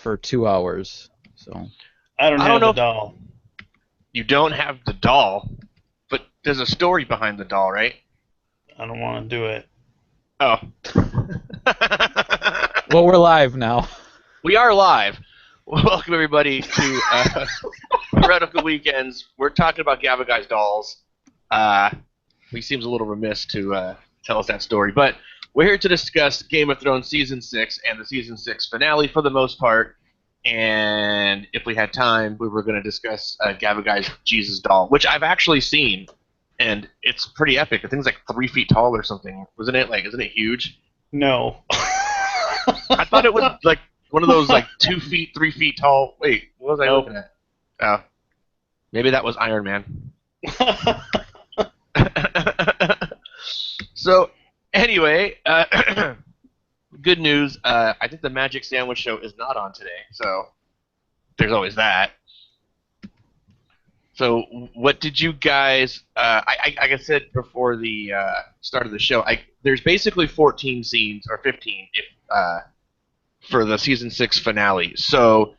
for 2 hours. So I don't I don't have know the if doll. you don't have the doll, but there's a story behind the doll, right? I don't want to do it. Oh. well, we're live now. We are live. Welcome, everybody, to Heretical Weekends. We're talking about Gavagai's dolls. He seems a little remiss to tell us that story, but we're here to discuss Game of Thrones Season 6 and the Season 6 finale for the most part. And if we had time, we were going to discuss Gavagai's Jesus doll, which I've actually seen, and it's pretty epic. The thing's like 3 feet tall or something. Isn't it huge? No. I thought it was like one of those like 2 feet, 3 feet tall. Wait, what was I looking at? Maybe that was Iron Man. So, anyway, good news. I think the Magic Sandwich Show is not on today, so there's always that. So, what did you guys? Like I said before the start of the show, there's basically 14 scenes or 15 if for the season 6 finale. So,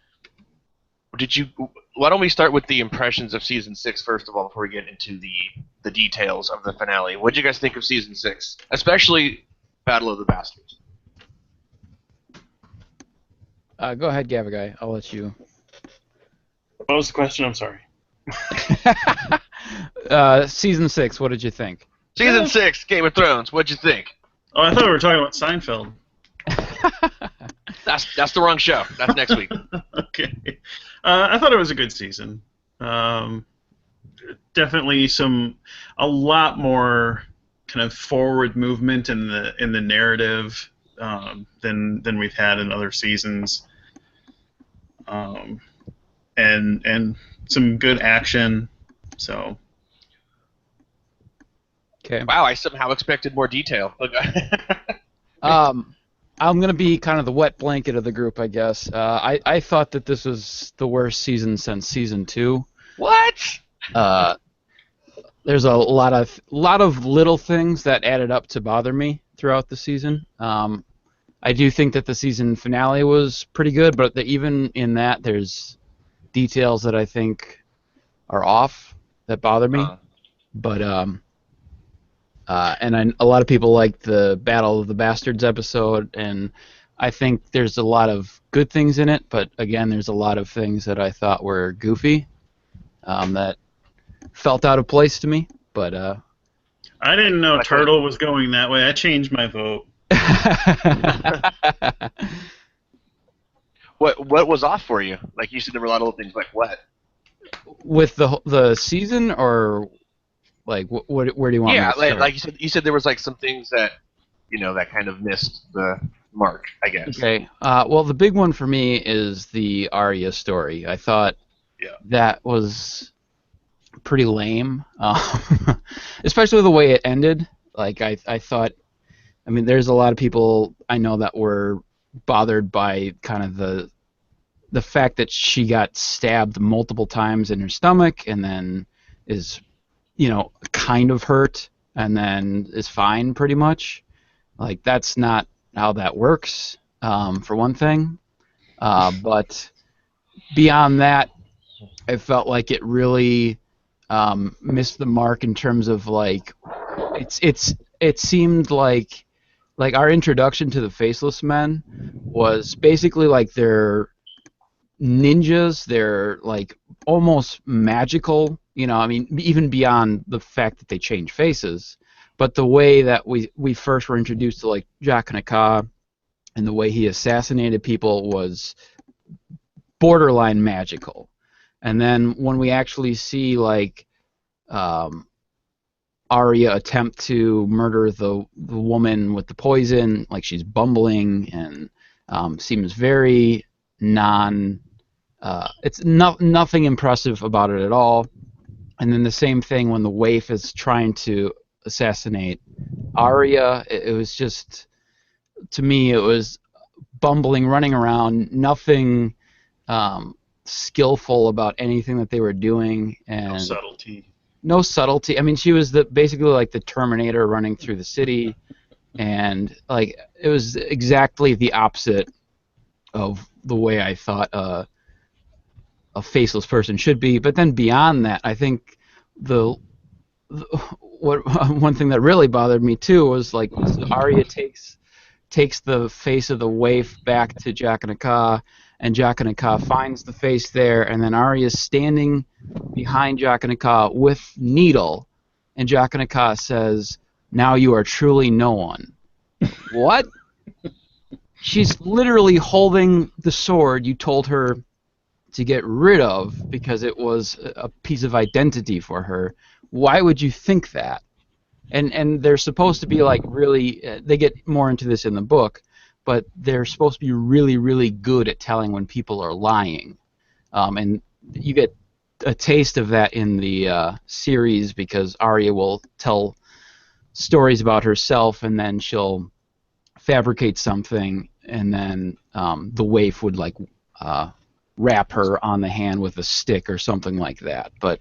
why don't we start with the impressions of season 6 first of all before we get into the details of the finale? What did you guys think of season 6, especially Battle of the Bastards? Go ahead, Gavagai. I'll let you. What was the question? I'm sorry. Season 6, what did you think? Season 6, Game of Thrones. What'd you think? Oh, I thought we were talking about Seinfeld. That's the wrong show. That's next week. Okay. I thought it was a good season. Definitely a lot more kind of forward movement in the narrative than we've had in other seasons. And some good action. So. Okay. Wow, I somehow expected more detail. I'm gonna be kind of the wet blanket of the group, I guess. I thought that this was the worst season since season 2. What? There's a lot of little things that added up to bother me throughout the season. I do think that the season finale was pretty good, but even in that, there's details that I think are off that bother me. But a lot of people like the Battle of the Bastards episode, and I think there's a lot of good things in it, but again, there's a lot of things that I thought were goofy that felt out of place to me. But I didn't know Turtle was going that way. I changed my vote. What was off for you? Like you said, there were a lot of little things. Like what? With the season, or like where do you want me to start? Yeah, like you said there was like some things that that kind of missed the mark, I guess. Okay. Well, the big one for me is the Arya story. I thought that was pretty lame, especially the way it ended. Like I thought. I mean, there's a lot of people I know that were bothered by kind of the fact that she got stabbed multiple times in her stomach and then is kind of hurt and then is fine pretty much. Like that's not how that works, for one thing. But beyond that, I felt like it really missed the mark in terms of like it seemed like our introduction to the Faceless Men was basically like they're ninjas. They're like almost magical. I mean, even beyond the fact that they change faces, but the way that we first were introduced to like Jaq Nakah and the way he assassinated people was borderline magical. And then when we actually see like Arya attempt to murder the woman with the poison, like she's bumbling and seems very it's nothing impressive about it at all. And then the same thing when the waif is trying to assassinate Arya, it was just, to me, it was bumbling, running around, nothing skillful about anything that they were doing, and no subtlety. I mean, she was basically like the Terminator running through the city, and like it was exactly the opposite of the way I thought a faceless person should be. But then beyond that, I think the what one thing that really bothered me too was like Arya takes the face of the waif back to Jaqen, and Jaqen finds the face there, and then Arya's standing behind Jaqen with Needle, and Jaqen says, "Now you are truly no one." What? She's literally holding the sword you told her to get rid of because it was a piece of identity for her. Why would you think that? And they're supposed to be like really they get more into this in the book, but they're supposed to be really really good at telling when people are lying, and you get a taste of that in the series because Arya will tell stories about herself and then she'll fabricate something, and then the waif would like wrap her on the hand with a stick or something like that. But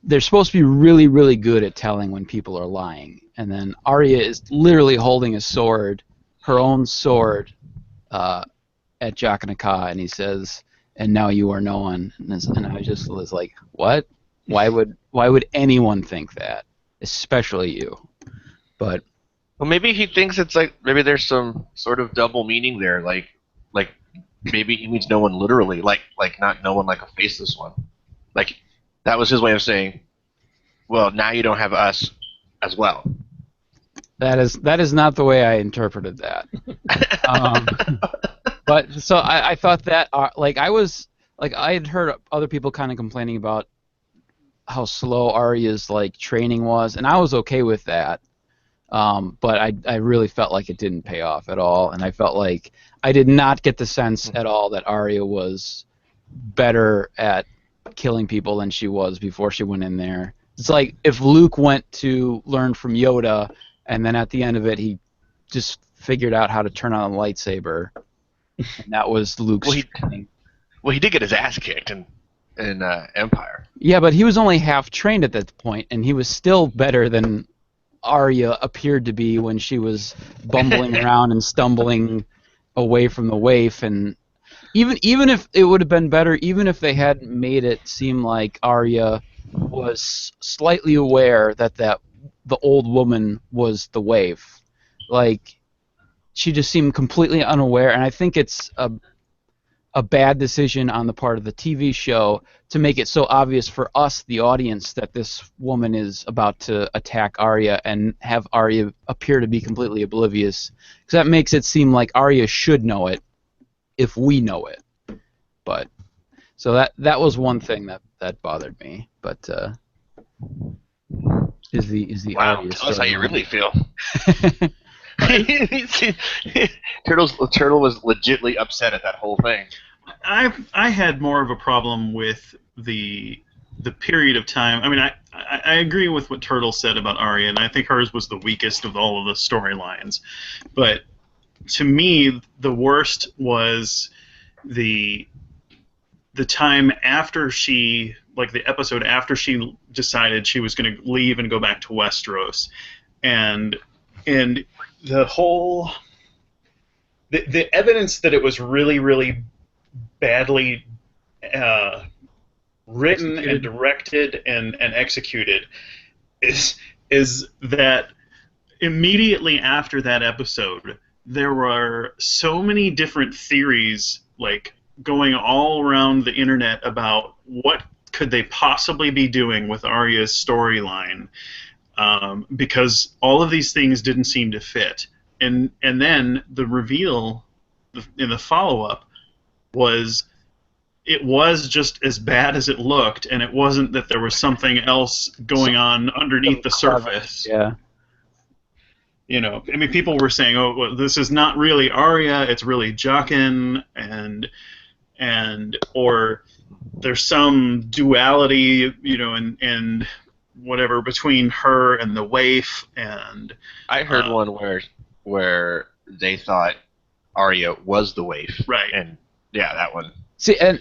they're supposed to be really, really good at telling when people are lying. And then Arya is literally holding a sword, her own sword, at Jaqen, and he says, "And now you are no one." And I just was like, "What? Why would anyone think that? Especially you?" But Well, maybe he thinks it's like maybe there's some sort of double meaning there, like maybe he means no one literally, like not no one like a faceless one, like that was his way of saying, well, now you don't have us as well. that is not the way I interpreted that. But so I thought that like I had heard other people kind of complaining about how slow Arya's like training was, and I was okay with that. But I really felt like it didn't pay off at all, and I felt like I did not get the sense at all that Arya was better at killing people than she was before she went in there. It's like if Luke went to learn from Yoda, and then at the end of it he just figured out how to turn on a lightsaber, and that was Luke's training. Well, he did get his ass kicked in Empire. Yeah, but he was only half trained at that point, and he was still better than Arya appeared to be when she was bumbling around and stumbling away from the waif. And even if it would have been better, even if they had made it seem like Arya was slightly aware that the old woman was the waif, like she just seemed completely unaware. And I think it's a bad decision on the part of the TV show to make it so obvious for us, the audience, that this woman is about to attack Arya and have Arya appear to be completely oblivious. Because that makes it seem like Arya should know it if we know it. But so that was one thing that bothered me. But is the wow, Arya tell us how you really feel. Turtle was legitimately upset at that whole thing. I had more of a problem with the period of time. I mean, I agree with what Turtle said about Arya, and I think hers was the weakest of all of the storylines. But to me, the worst was the time after she, like the episode after she decided she was going to leave and go back to Westeros, and the whole the evidence that it was really really badly written and directed and executed is that immediately after that episode there were so many different theories like going all around the internet about what could they possibly be doing with Arya's storyline, because all of these things didn't seem to fit, and then the reveal in the follow-up was it was just as bad as it looked, and it wasn't that there was something else going on underneath the surface. Yeah. You know, I mean, people were saying, "Oh, well, this is not really Arya; it's really Jaqen," and or there's some duality, you know, and whatever between her and the waif. And I heard one where they thought Arya was the waif, right? And yeah, that one. See, and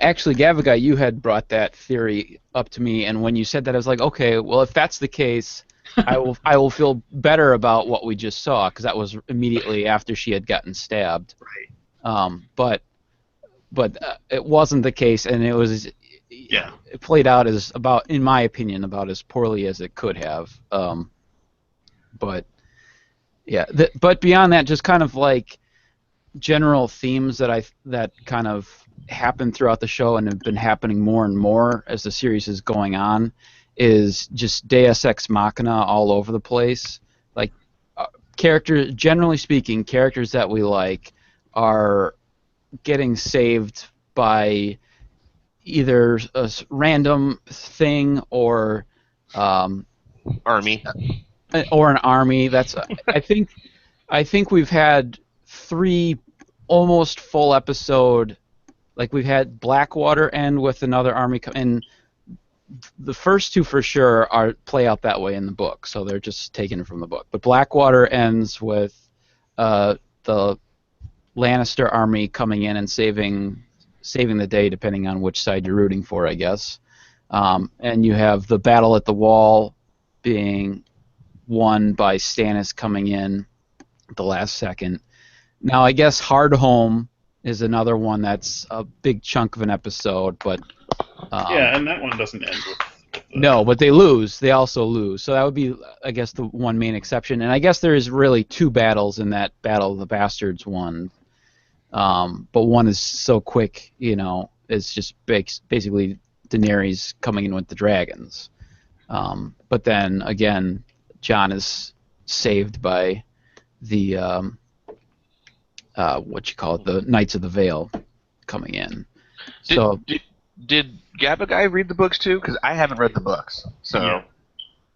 actually, Gavagai, you had brought that theory up to me, and when you said that, I was like, okay, well, if that's the case, I will feel better about what we just saw, because that was immediately after she had gotten stabbed. Right. But it wasn't the case, and it played out as about, in my opinion, about as poorly as it could have. But yeah, but beyond that, just kind of like general themes that kind of happen throughout the show and have been happening more and more as the series is going on, is just Deus Ex Machina all over the place. Like characters, generally speaking, characters that we like are getting saved by either a random thing Army. or an army. That's I think we've had 3 almost full episode. Like we've had Blackwater end with another army and the first 2 for sure play out that way in the book, so they're just taken from the book. But Blackwater ends with the Lannister army coming in and saving the day, depending on which side you're rooting for, I guess. And you have the battle at the wall being won by Stannis coming in at the last second. Now, I guess Hardhome is another one that's a big chunk of an episode, but and that one doesn't end with no, but they lose. They also lose. So that would be, I guess, the one main exception. And I guess there is really 2 battles in that Battle of the Bastards one. But one is so quick, it's just basically Daenerys coming in with the dragons. But then, again, Jon is saved by the, the Knights of the Vale coming in. Did Gavagai read the books too? Because I haven't read the books. So,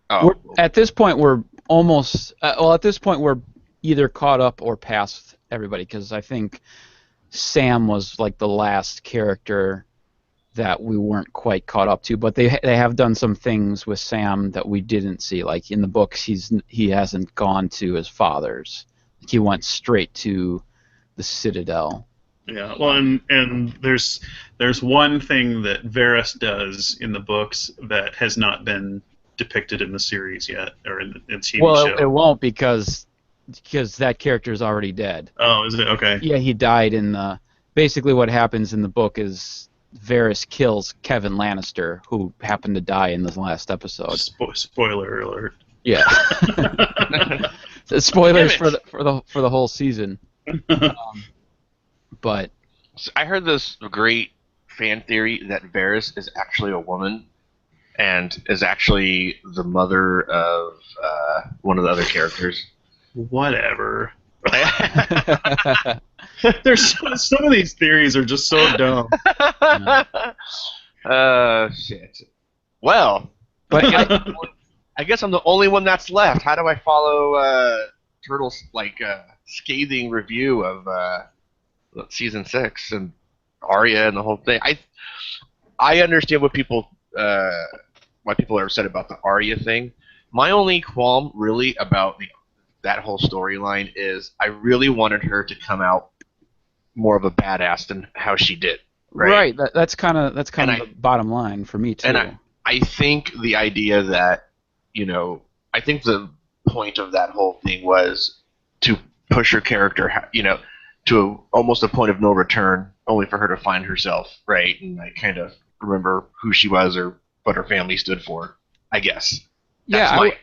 yeah. At this point, we're almost. At this point, we're either caught up or past everybody. Because I think Sam was like the last character that we weren't quite caught up to. But they have done some things with Sam that we didn't see. Like in the books, he hasn't gone to his father's. He went straight to the Citadel. Yeah, well, and there's one thing that Varys does in the books that has not been depicted in the series yet, or in the TV show. Well, it won't because that character is already dead. Oh, is it? Okay. Yeah, he died in the. Basically, what happens in the book is Varys kills Kevin Lannister, who happened to die in the last episode. Spoiler alert. Yeah. Spoilers for the whole season. But I heard this great fan theory that Varys is actually a woman and is actually the mother of one of the other characters. Whatever. There's some of these theories are just so dumb. Shit. Well, but I guess I'm the only one that's left. How do I follow Turtle's scathing review of season 6 and Arya and the whole thing? I understand what why people are upset about the Arya thing. My only qualm really about that whole storyline is I really wanted her to come out more of a badass than how she did. Right. That's kind of the bottom line for me too. And I think the idea that I think the point of that whole thing was to push her character, to almost a point of no return, only for her to find herself, right? And I kind of remember who she was or what her family stood for, I guess. Right?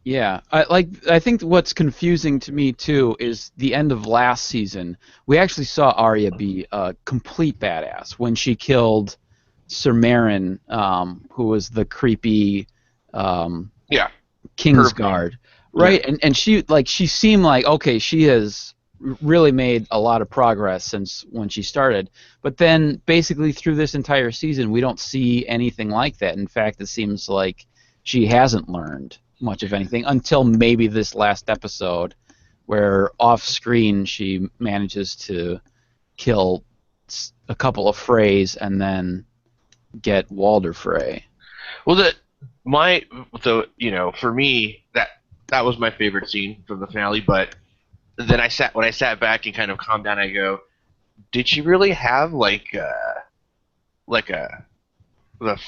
Yeah. I think what's confusing to me, too, is the end of last season. We actually saw Arya be a complete badass when she killed Sir Meryn, who was the creepy Kingsguard. Right? Yeah. And she seemed like, okay, she has really made a lot of progress since when she started, but then basically through this entire season we don't see anything like that. In fact, it seems like she hasn't learned much of anything until maybe this last episode where off screen she manages to kill a couple of Freys and then get Walder Frey. Well, for me that was my favorite scene from the finale, but then when I sat back and kind of calmed down, I go, did she really have the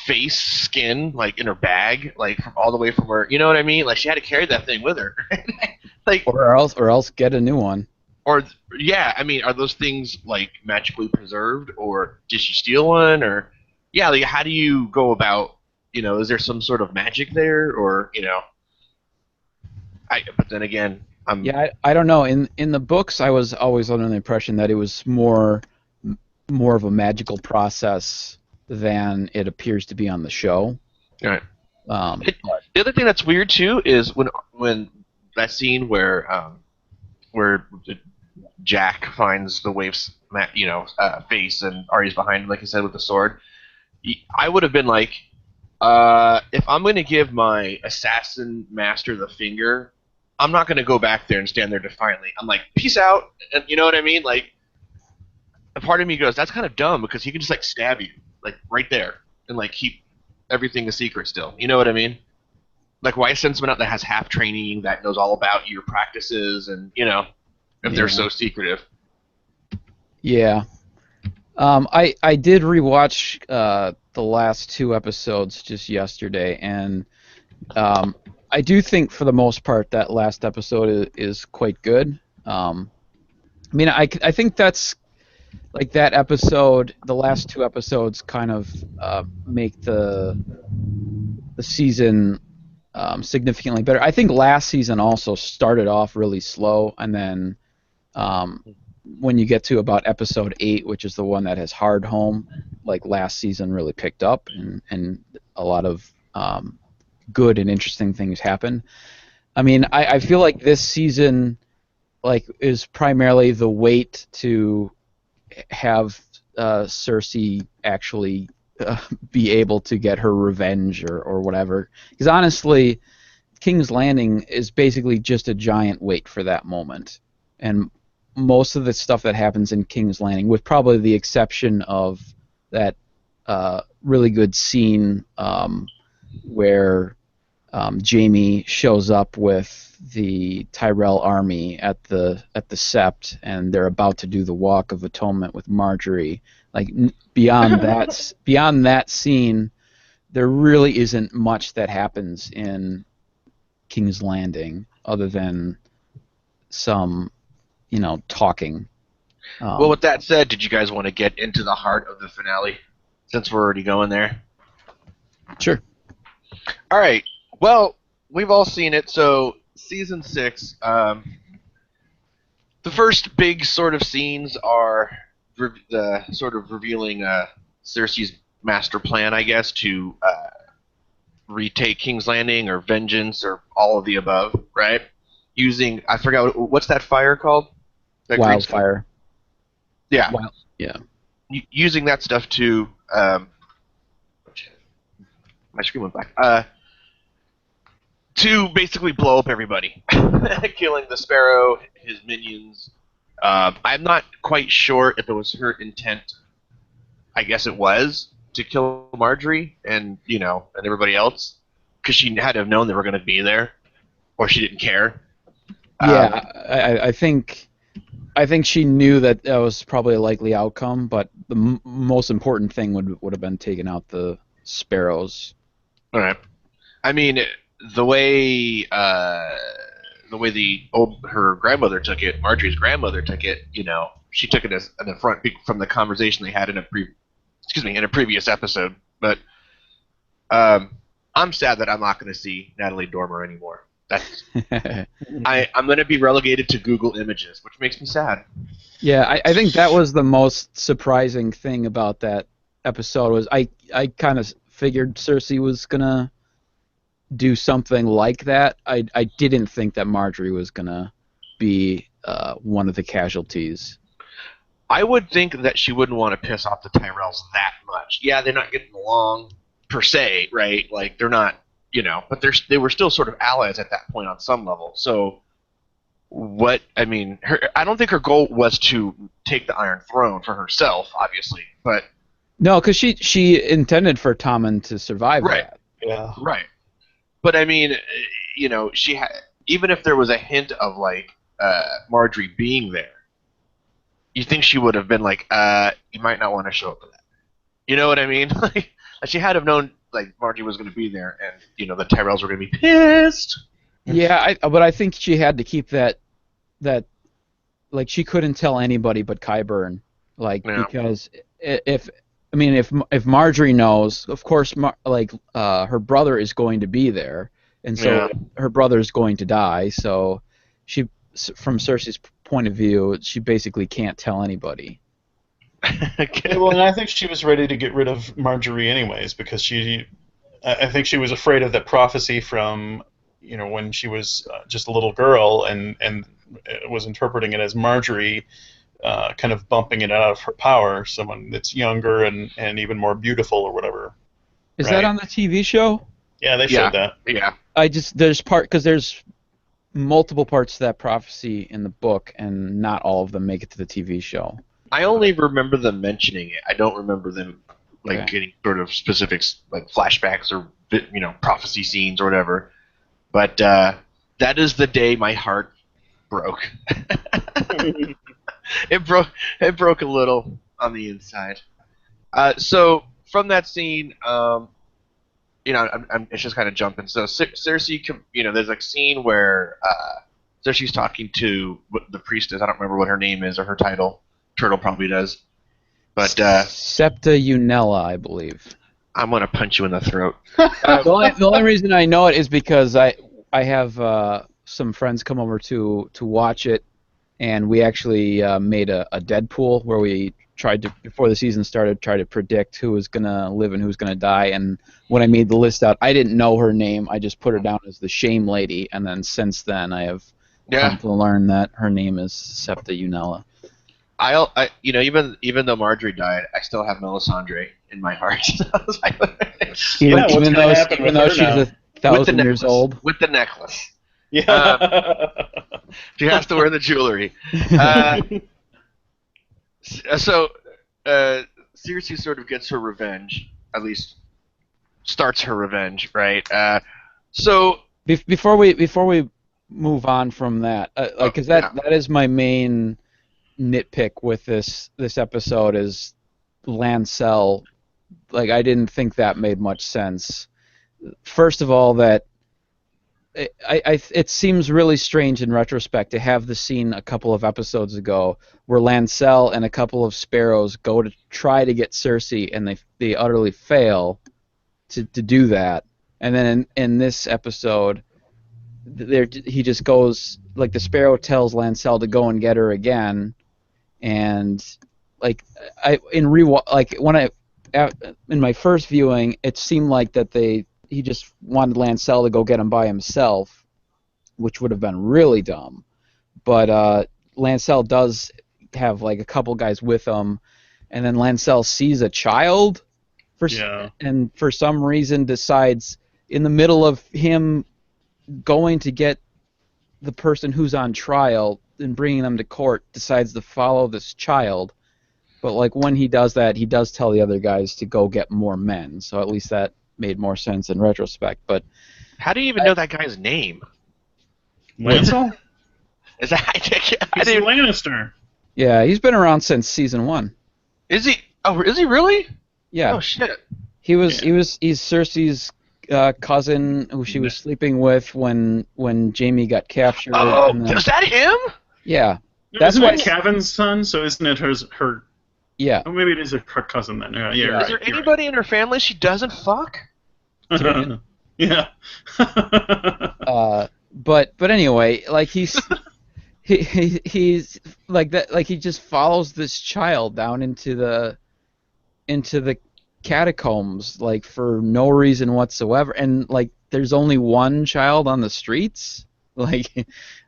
face skin in her bag, from all the way from where, you know what I mean? Like she had to carry that thing with her. or else get a new one. Or yeah, I mean, are those things like magically preserved, or did she steal one, or yeah, like how do you go about, is there some sort of magic there, or but then again, I'm Yeah, I don't know. In the books, I was always under the impression that it was more of a magical process than it appears to be on the show. all right. But The other thing that's weird too is when that scene where Jack finds the waif's face and Arya's behind him, like I said, with the sword. I would have been like, if I'm going to give my assassin master the finger, I'm not going to go back there and stand there defiantly. I'm like, peace out, and you know what I mean? Like, a part of me goes, that's kind of dumb because he can just like stab you, like right there, and like keep everything a secret still. You know what I mean? Like, why send someone out that has half training that knows all about your practices and if they're so secretive? yeah, I did rewatch the last two episodes just yesterday, and I do think for the most part that last episode is quite good. I mean, I think that's like that episode. The last two episodes kind of make the season significantly better. I think last season also started off really slow, and then um, when you get to about episode 8, which is the one that has Hard Home, like last season really picked up, and a lot of good and interesting things happen. I mean, I feel like this season like is primarily the wait to have Cersei actually be able to get her revenge or whatever. Because honestly, King's Landing is basically just a giant wait for that moment. And most of the stuff that happens in King's Landing, with probably the exception of that really good scene where Jaime shows up with the Tyrell army at the Sept, and they're about to do the Walk of Atonement with Marjorie. Like beyond that scene, there really isn't much that happens in King's Landing other than some, talking. Well, with that said, did you guys want to get into the heart of the finale, since we're already going there? Sure. All right. Well, we've all seen it. So, season 6, the first big sort of scenes are the sort of revealing Cersei's master plan, I guess, to retake King's Landing or vengeance or all of the above, right? Using, I forgot, what's that fire called? That Wildfire. Yeah. Yeah. Using that stuff to, my screen went black. To basically blow up everybody, killing the Sparrow, his minions. I'm not quite sure if it was her intent. I guess it was to kill Marjorie and and everybody else, because she had to have known they were going to be there, or she didn't care. Yeah, I think she knew that was probably a likely outcome, but the most important thing would have been taking out the Sparrows. All right. I mean, the way her grandmother took it, Marjorie's grandmother took it. She took it as an affront from the conversation they had in a previous episode. But I'm sad that I'm not going to see Natalie Dormer anymore. That's I'm going to be relegated to Google Images, which makes me sad. Yeah, I think that was the most surprising thing about that episode was I kind of figured Cersei was gonna do something like that. I didn't think that Marjorie was gonna be one of the casualties. I would think that she wouldn't want to piss off the Tyrells that much. Yeah, they're not getting along per se, right? Like they're not, but they were still sort of allies at that point on some level. So I don't think her goal was to take the Iron Throne for herself, obviously, but no, because she intended for Tommen to survive that. Yeah. Right. But I mean, she had, even if there was a hint of like Marjorie being there, you think she would have been like, you might not want to show up for that. You know what I mean? Like she had to have known like Marjorie was going to be there, and the Tyrells were going to be pissed. Yeah, but I think she had to keep that like she couldn't tell anybody but Qyburn, like Yeah. because if Marjorie knows, of course, her brother is going to be there, and so Yeah. her brother is going to die. So she, from Cersei's point of view, she basically can't tell anybody. Yeah, well, and I think she was ready to get rid of Marjorie anyways, because I think she was afraid of that prophecy from, when she was just a little girl, and was interpreting it as Marjorie kind of bumping it out of her power, someone that's younger and even more beautiful or whatever. Is Right? that on the TV show? Yeah, they showed that. Yeah. There's multiple parts to that prophecy in the book, and not all of them make it to the TV show. I only remember them mentioning it. I don't remember them getting sort of specifics, like flashbacks or prophecy scenes or whatever. But that is the day my heart broke. It broke a little on the inside. So from that scene, it's just kind of jumping. So Cersei, there's a scene where Cersei's talking to the priestess. I don't remember what her name is or her title. Turtle probably does. But Septa Unella, I believe. I'm gonna punch you in the throat. The only reason I know it is because I have some friends come over to watch it, and we actually made a Deadpool where we tried to, before the season started, try to predict who was gonna live and who's gonna die. And when I made the list out, I didn't know her name. I just put her down as the Shame Lady, and then since then I have come to learn that her name is Septa Unella. Even though Marjorie died, I still have Melisandre in my heart. Even though she's 1,000 years old. With the necklace. Yeah. She has to wear the jewelry. So Cersei sort of gets her revenge, at least starts her revenge, right? So before we move on from that, because that is my main nitpick with this episode is Lancel. Like, I didn't think that made much sense. First of all, that it seems really strange in retrospect to have the scene a couple of episodes ago where Lancel and a couple of sparrows go to try to get Cersei, and they utterly fail to do that. And then in this episode, he just goes, like, the sparrow tells Lancel to go and get her again. And in my first viewing, it seemed like that he just wanted Lancel to go get him by himself, which would have been really dumb. But Lancel does have like a couple guys with him, and then Lancel sees a child, and for some reason decides in the middle of him going to get the person who's on trial and bringing them to court, decides to follow this child. But like when he does that, he does tell the other guys to go get more men. So at least that made more sense in retrospect. But how do you even know that guy's name? Lancel? Is that? He's a Lannister. Yeah, he's been around since season 1. Is he? Oh, is he really? Yeah. Oh shit. He's Cersei's cousin who she was sleeping with when Jaime got captured. Oh, is that him? Yeah. Isn't it Kevin's son? So isn't it her? Yeah. Oh, maybe it is her cousin then. Yeah. Is there anybody in her family she doesn't fuck? Yeah. But anyway, like he's like that. Like he just follows this child down into the catacombs, like for no reason whatsoever, and like there's only one child on the streets, like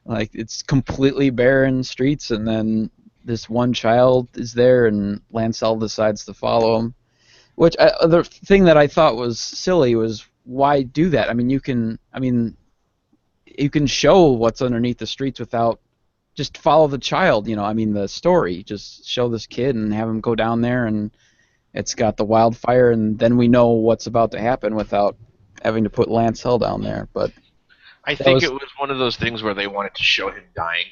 it's completely barren streets, and then this one child is there, and Lancel decides to follow him. Which the thing that I thought was silly was, why do that? I mean, you can show what's underneath the streets without just follow the child. The story, just show this kid and have him go down there, and it's got the wildfire, and then we know what's about to happen without having to put Lancel down there. But I think it was one of those things where they wanted to show him dying.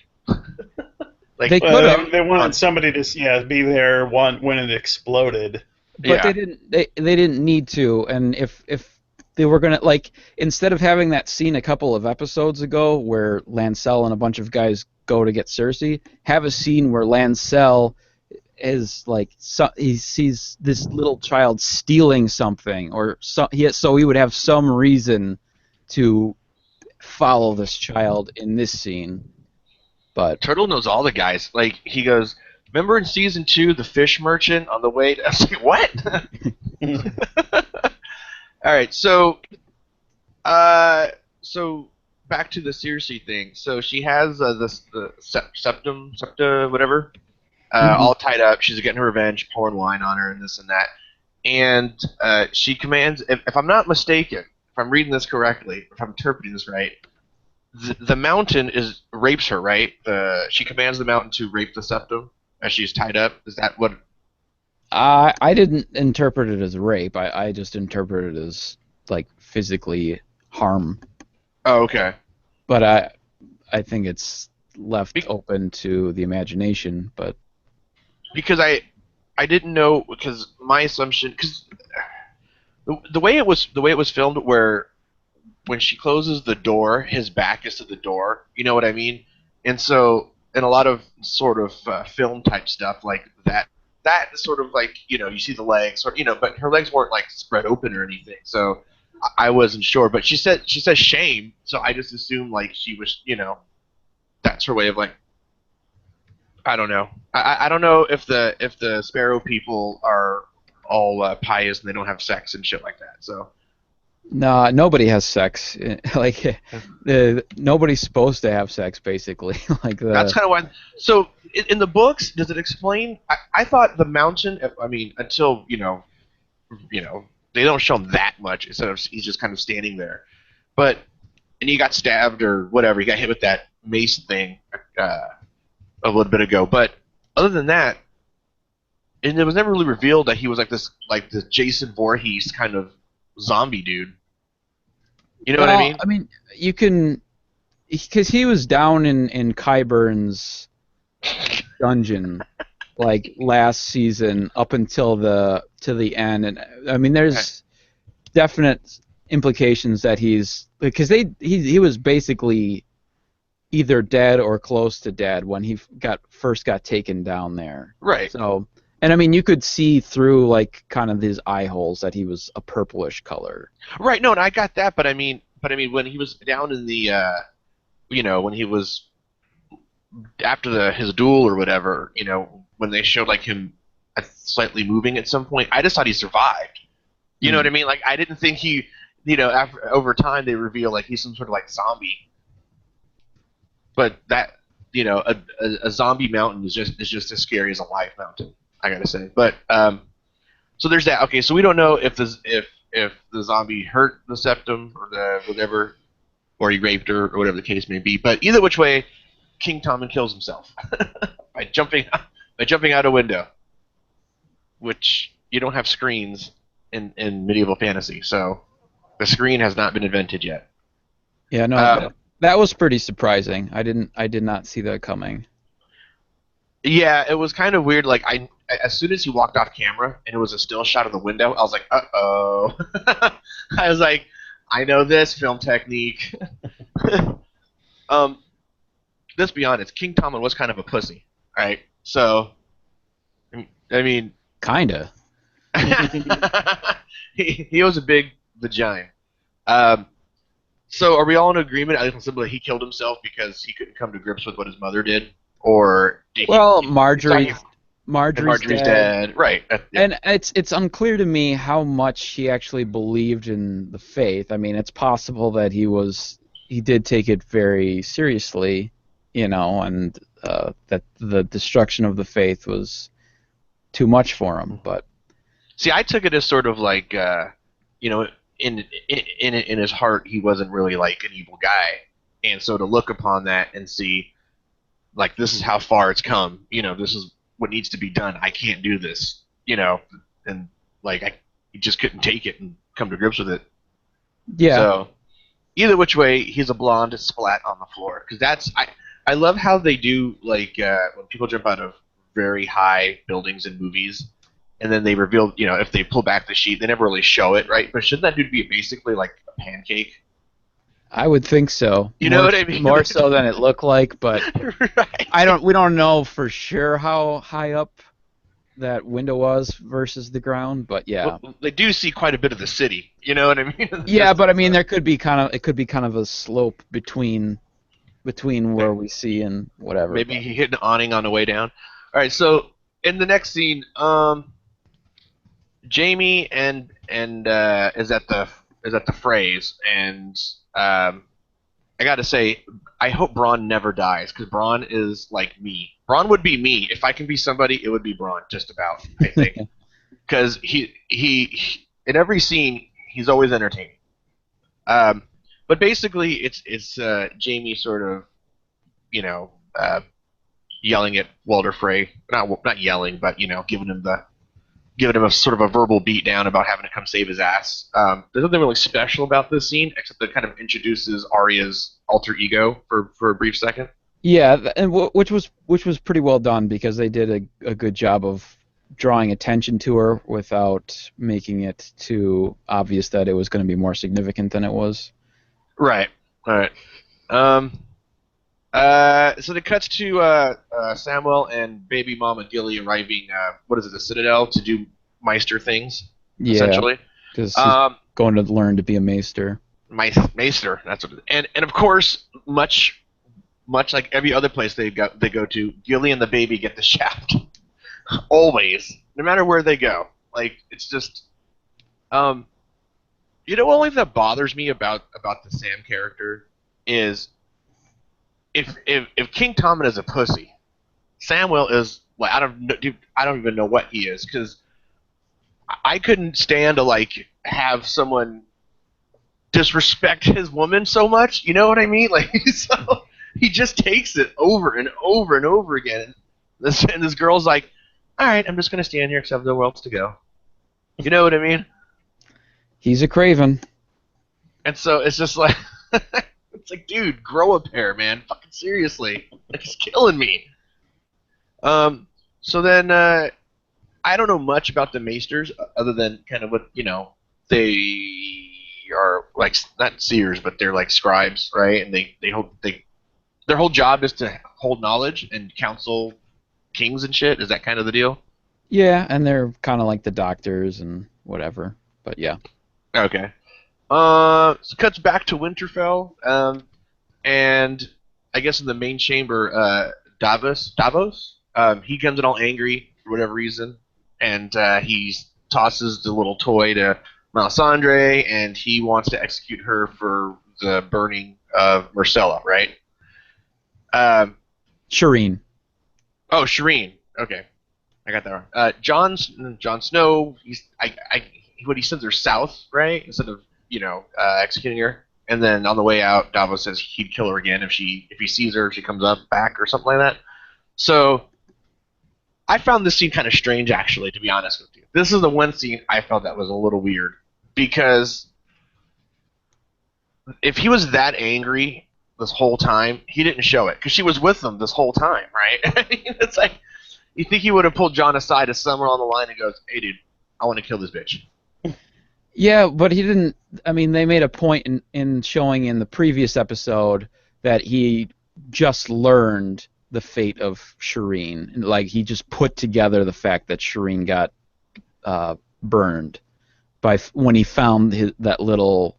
They could have. They wanted somebody to be there when it exploded. But they didn't need to. And if they were gonna like instead of having that scene a couple of episodes ago where Lancel and a bunch of guys go to get Cersei, have a scene where Lancel is like he sees this little child stealing something, or so he would have some reason to follow this child in this scene. But Turtle knows all the guys. Like, he goes, remember in season 2, the fish merchant on the way to... I was like, what? All right, so back to the Cersei thing. So she has the septa, whatever, all tied up. She's getting her revenge, pouring wine on her and this and that. And she commands, if I'm not mistaken, if I'm reading this correctly, if I'm interpreting this right, the mountain rapes her, right? She commands the mountain to rape the septum as she's tied up. Is that what? I didn't interpret it as rape. I just interpreted it as like physically harm. Oh, okay. But I think it's left open to the imagination. But because I didn't know, because my assumption, because the way it was filmed, where when she closes the door, his back is to the door. You know what I mean? And so, in a lot of sort of film type stuff like that is sort of like, you see the legs, or but her legs weren't like spread open or anything. So I wasn't sure. But she says shame, so I just assumed like she was, that's her way of like. I don't know. I don't know if the Sparrow people are all pious and they don't have sex and shit like that. So. Nah, nobody has sex. Like, nobody's supposed to have sex, basically. That's kind of why. So, in the books, does it explain? I thought the mountain. I mean, until they don't show him that much. Instead of he's just kind of standing there, and he got stabbed or whatever. He got hit with that mace thing a little bit ago. But other than that, and it was never really revealed that he was this Jason Voorhees kind of zombie dude. You know what I mean? I mean, you can, because he was down in Qyburn's dungeon like last season up until to the end, and I mean, there's definite implications that because he was basically either dead or close to dead when he first got taken down there. Right. So. And I mean, you could see through like kind of his eye holes that he was a purplish color. Right. No, and I got that, but I mean, when he was down in the, when he was after his duel or whatever, when they showed like him slightly moving at some point, I just thought he survived. You know what I mean? Like, I didn't think he, over time they reveal like he's some sort of like zombie. But that, a zombie mountain is just as scary as a live mountain, I gotta say. But so there's that. Okay, so we don't know if the zombie hurt the septum or the whatever, or he raped her or whatever the case may be. But either which way, King Tommen kills himself by jumping out a window, which you don't have screens in medieval fantasy, so the screen has not been invented yet. Yeah, no, that was pretty surprising. I did not see that coming. Yeah, it was kind of weird. Like, as soon as he walked off camera and it was a still shot of the window, I was like, uh-oh. I was like, I know this film technique. Let's be honest, King Tommen was kind of a pussy, right? So, I mean... Kinda. he was a big vagina. So are we all in agreement, at least simply, he killed himself because he couldn't come to grips with what his mother did? Or did Marjorie's dead. Right. Yeah. And it's unclear to me how much he actually believed in the faith. I mean, it's possible that he did take it very seriously, and that the destruction of the faith was too much for him. But see, I took it as sort of like, in his heart, he wasn't really like an evil guy, and so to look upon that and see, like, this is how far it's come. This is what needs to be done. I can't do this. And like he just couldn't take it and come to grips with it. Yeah. So either which way, he's a blonde splat on the floor. Because I love how they do, like, when people jump out of very high buildings in movies, and then they reveal, if they pull back the sheet, they never really show it, right? But shouldn't that dude be basically like a pancake? I would think so. You know what I mean? More so than it looked like, but Right. we don't know for sure how high up that window was versus the ground, but yeah. Well, they do see quite a bit of the city. You know what I mean? Yeah, but I mean there could be kind of a slope between where we see and whatever. Maybe but. he hit an awning on the way down. All right, so in the next scene, Jamie and is at the phrase, and I gotta say, I hope Braun never dies, because Braun is like me. Braun would be me. If I can be somebody, it would be Braun, just about, I think. Because he in every scene, he's always entertaining. But basically, it's Jamie sort of, you know, uh, yelling at Walder Frey. Not yelling, but, giving him a sort of a verbal beatdown about having to come save his ass. There's nothing really special about this scene, except that it kind of introduces Arya's alter ego for a brief second. Yeah, and which was pretty well done, because they did a good job of drawing attention to her without making it too obvious that it was going to be more significant than it was. Right. All right. So it cuts to Samuel and baby mama Gilly arriving. What is it? The Citadel to do Meister things. Yeah, essentially. because she's going to learn to be a maester. Maester. That's what. And of course, much like every other place they go to, Gilly and the baby get the shaft. Always, no matter where they go. Like, it's just, only thing that bothers me about the Sam character is if King Tommen is a pussy, Samuel is like, I don't even know what he is, because I couldn't stand to like have someone disrespect his woman so much. You know what I mean? Like, so he just takes it over and over and over again. And this girl's like, all right, I'm just going to stand here because I have nowhere else to go. You know what I mean? He's a craven. And so it's just like, it's like, dude, grow a pair, man. Fucking seriously. Like, it's killing me. So then, I don't know much about the Maesters, other than kind of what, they are like, not seers, but they're like scribes, right? And their whole job is to hold knowledge and counsel kings and shit. Is that kind of the deal? Yeah, and they're kind of like the doctors and whatever. But yeah. Okay. So it cuts back to Winterfell, and I guess in the main chamber, Davos, he comes in all angry for whatever reason, and he tosses the little toy to Melisandre, and he wants to execute her for the burning of Myrcella, right? Shireen. Oh, Shireen. Okay, I got that wrong. Jon Snow. He sends her south, right, instead of executing her. And then on the way out, Davos says he'd kill her again if he sees her, if she comes up back or something like that. So I found this scene kind of strange, actually, to be honest with you. This is the one scene I felt that was a little weird, because if he was that angry this whole time, he didn't show it, because she was with him this whole time, right? It's like, you think he would have pulled Jon aside to somewhere on the line and goes, "Hey, dude, I want to kill this bitch." Yeah, but he didn't. I mean, they made a point in showing in the previous episode that he just learned the fate of Shireen. Like, he just put together the fact that Shireen got burned when he found that little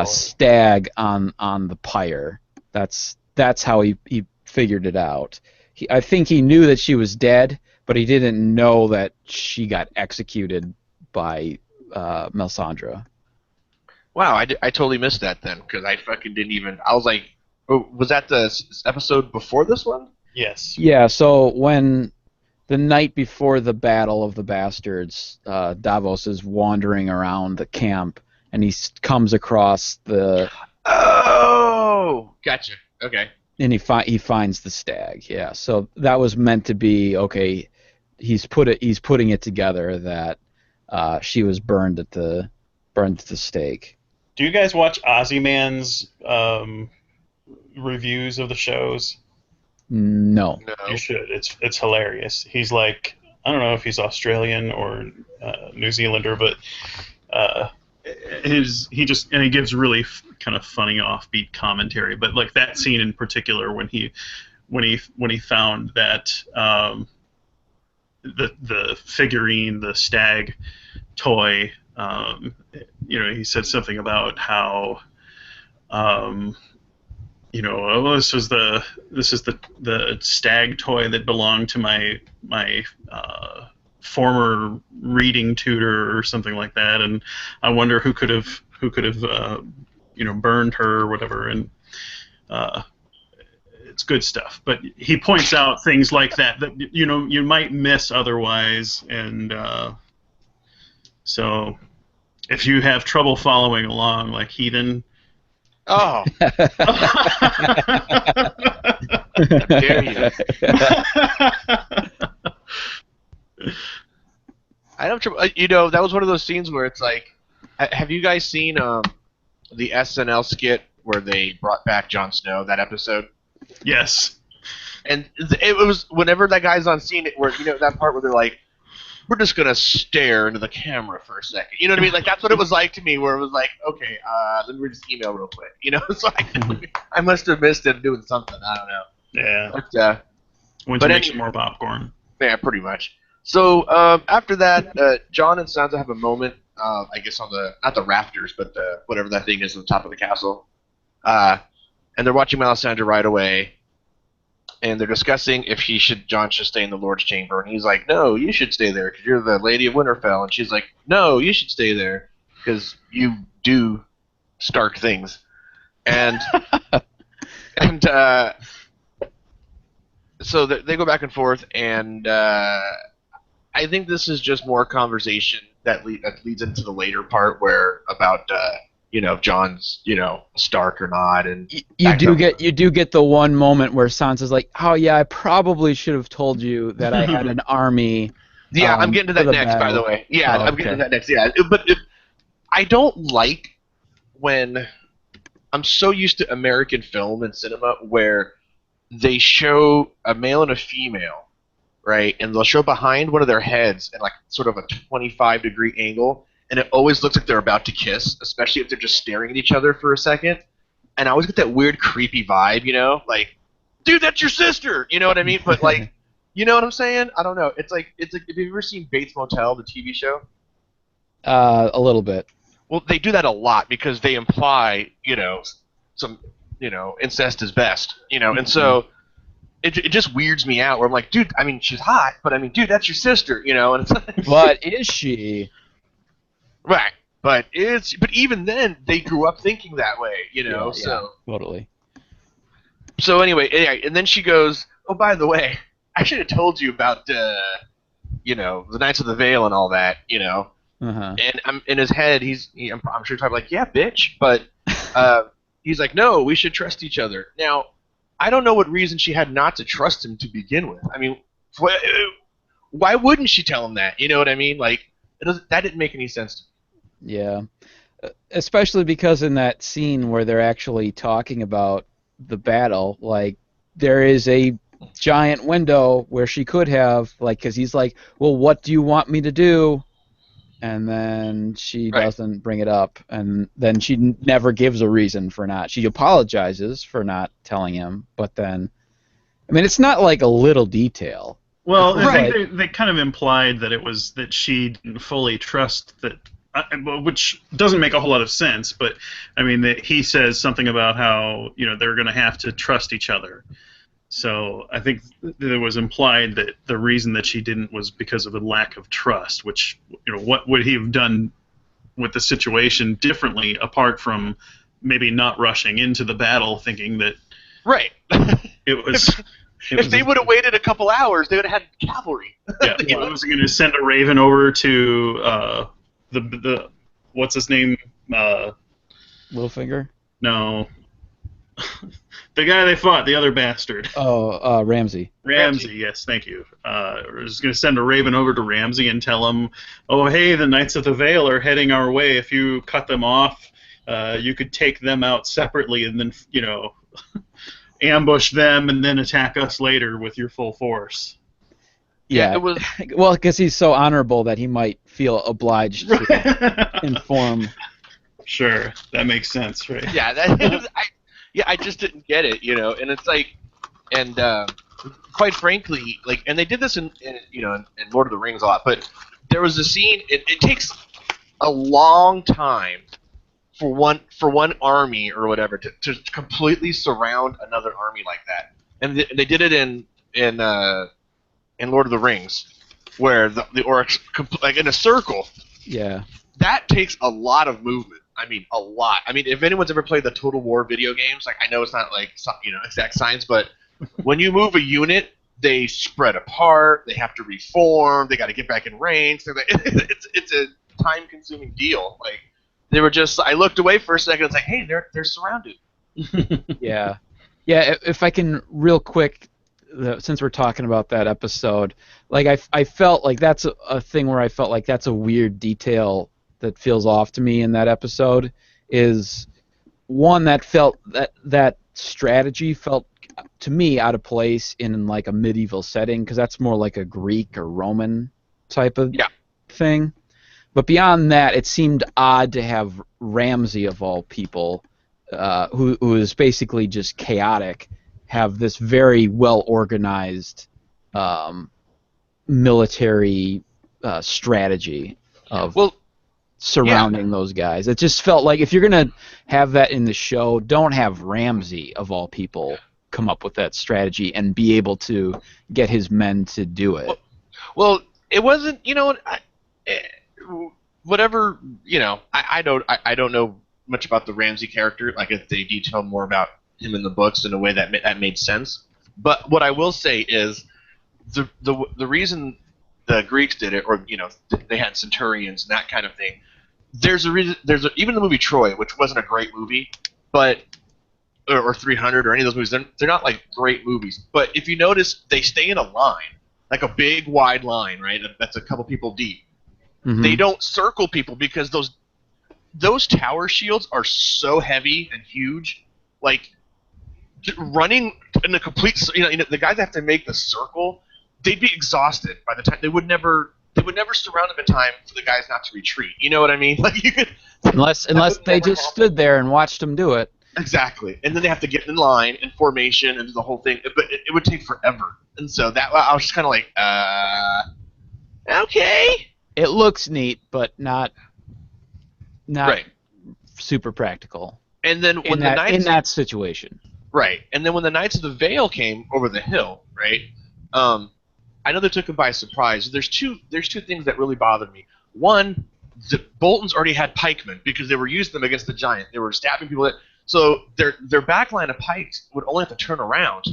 stag on the pyre. That's how he figured it out. I think he knew that she was dead, but he didn't know that she got executed by Melisandre. Wow, I totally missed that then, because I fucking didn't even. I was like, oh, was that the episode before this one? Yes. Yeah, so when the night before the Battle of the Bastards, Davos is wandering around the camp, and he comes across the. Oh, gotcha. Okay. And he finds the stag. Yeah, so that was meant to be okay. He's putting it together that she was burned at the stake. Do you guys watch Ozyman's reviews of the shows? No. No. You should. It's hilarious. He's like I don't know if he's Australian or New Zealander, but he gives really kind of funny offbeat commentary. But like that scene in particular, when he found that the figurine, the stag toy, he said something about how oh, this is the stag toy that belonged to my former reading tutor or something like that, and I wonder who could have burned her or whatever, and it's good stuff. But he points out things like that you might miss otherwise, and so if you have trouble following along, like Heathen. Oh. How dare you? I don't. That was one of those scenes where it's like, have you guys seen the SNL skit where they brought back Jon Snow? That episode. Yes. And it was whenever that guy's on scene, where that part where they're like, we're just gonna stare into the camera for a second. You know what I mean? Like that's what it was like to me, where it was like, okay, let me read this email real quick. So I must have missed him doing something. I don't know. Yeah. But, Went to make some more popcorn. Yeah, pretty much. So after that, John and Sansa have a moment, I guess not the rafters, but whatever that thing is on the top of the castle, and they're watching Melisandre ride away. And they're discussing if Jon should stay in the Lord's Chamber, and he's like, "No, you should stay there because you're the Lady of Winterfell." And she's like, "No, you should stay there because you do Stark things." And so they go back and forth, and I think this is just more conversation that leads into the later part where about if John's Stark or not, and you do get the one moment where Sansa's like, "Oh yeah, I probably should have told you that I had an army." Yeah, I'm getting to that next, battle. By the way. Yeah, I'm getting to that next. Yeah, but I don't like when I'm so used to American film and cinema where they show a male and a female, right, and they'll show behind one of their heads in like sort of a 25-degree angle. And it always looks like they're about to kiss, especially if they're just staring at each other for a second. And I always get that weird, creepy vibe, like, dude, that's your sister, you know what I mean? But like, you know what I'm saying? I don't know. It's like, have you ever seen Bates Motel, the TV show? A little bit. Well, they do that a lot because they imply, some, incest is best, and so it just weirds me out. Where I'm like, dude, I mean, she's hot, but I mean, dude, that's your sister, and it's like, but is she? Right, but even then they grew up thinking that way, Yeah, so totally. So anyway, and then she goes, "Oh, by the way, I should have told you about the Knights of the Vale and all that, Uh-huh. And I'm in his head. I'm sure he's probably like, "Yeah, bitch," but he's like, "No, we should trust each other." Now, I don't know what reason she had not to trust him to begin with. I mean, why wouldn't she tell him that? You know what I mean? Like, that didn't make any sense to me. Yeah, especially because in that scene where they're actually talking about the battle, like, there is a giant window where she could have, like, because he's like, well, what do you want me to do? And then she doesn't bring it up, and then she never gives a reason for not. She apologizes for not telling him, but then, I mean, it's not like a little detail. Well, I think they kind of implied that it was that she didn't fully trust that, which doesn't make a whole lot of sense. But I mean, he says something about how they're going to have to trust each other. So I think it was implied that the reason that she didn't was because of a lack of trust. Which what would he have done with the situation differently, apart from maybe not rushing into the battle, thinking that it was. If they would have waited a couple hours, they would have had cavalry. Yeah, he was going to send a raven over to the what's his name? Littlefinger? No, the guy they fought, the other bastard. Oh, Ramsay. Ramsay, yes, thank you. Was going to send a raven over to Ramsay and tell him, "Oh, hey, the Knights of the Vale are heading our way. If you cut them off, you could take them out separately, and then ambush them and then attack us later with your full force." Yeah, it was. well, because he's so honorable that he might feel obliged to inform. Sure, that makes sense, right? Yeah, I just didn't get it, and it's like, and quite frankly, like, and they did this in Lord of the Rings a lot, but there was a scene. It takes a long time for one army or whatever to completely surround another army like that, and they did it in Lord of the Rings, where the orcs like in a circle. Yeah. That takes a lot of movement. I mean, a lot. I mean, if anyone's ever played the Total War video games, like, I know it's not like exact science, but when you move a unit, they spread apart. They have to reform. They got to get back in range. It's a time-consuming deal. Like, they were just. I looked away for a second. It's like, hey, they're surrounded. Yeah. Yeah. If I can, real quick, since we're talking about that episode, like I felt like that's a thing where I felt like that's a weird detail that feels off to me in that episode. Is one that felt that strategy felt to me out of place in like a medieval setting, because that's more like a Greek or Roman type of thing. But beyond that, it seemed odd to have Ramsay, of all people, who is basically just chaotic, have this very well organized military strategy of surrounding those guys. It just felt like if you're gonna have that in the show, don't have Ramsay, of all people, come up with that strategy and be able to get his men to do it. Well, it wasn't. Whatever. I don't know much about the Ramsay character. Like, if they detail more about him in the books in a way that made sense. But what I will say is the reason the Greeks did it, or they had centurions and that kind of thing. There's a reason. Even the movie Troy, which wasn't a great movie, but or 300 or any of those movies, they're not like great movies. But if you notice, they stay in a line, like a big wide line, right? That's a couple people deep. Mm-hmm. They don't circle people because those tower shields are so heavy and huge. Like, running in a complete, the guys that have to make the circle, they'd be exhausted by the time. They would never surround them in time for the guys not to retreat. You know what I mean? Like, you could, unless they just stood there and watched them do it. Exactly, and then they have to get in line in formation and do the whole thing. But it would take forever, and so that I was just kind of like, okay. It looks neat, but not right. Super practical. And then when in that situation, right? And then when the Knights of the Vale came over the hill, right? I know they took them by surprise. There's two things that really bothered me. One, the Boltons already had pikemen because they were using them against the giant. They were stabbing people. So their back line of pikes would only have to turn around,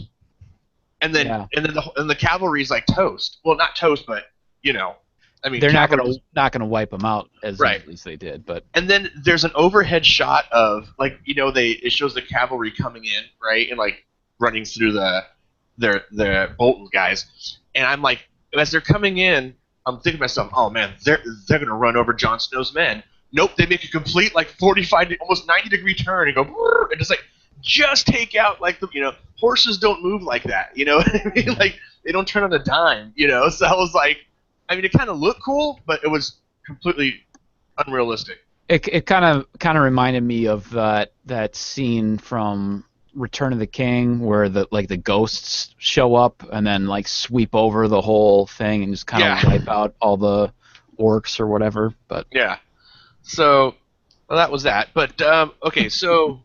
and then the cavalry's like toast. Well, not toast, but I mean, they're not gonna wipe them out as easily as they did. But and then there's an overhead shot of it shows the cavalry coming in, right, and like running through the Bolton guys, and I'm like, as they're coming in, I'm thinking to myself, oh man, they're gonna run over Jon Snow's men. Nope, they make a complete 45, almost 90-degree turn and go, and it's like, just take out horses don't move like that, you know what I mean? Like, they don't turn on a dime, So I was like, I mean, it kind of looked cool, but it was completely unrealistic. It kind of reminded me of that scene from Return of the King where the ghosts show up and then sweep over the whole thing and just kind of wipe out all the orcs or whatever. But yeah, so that was that. But okay, so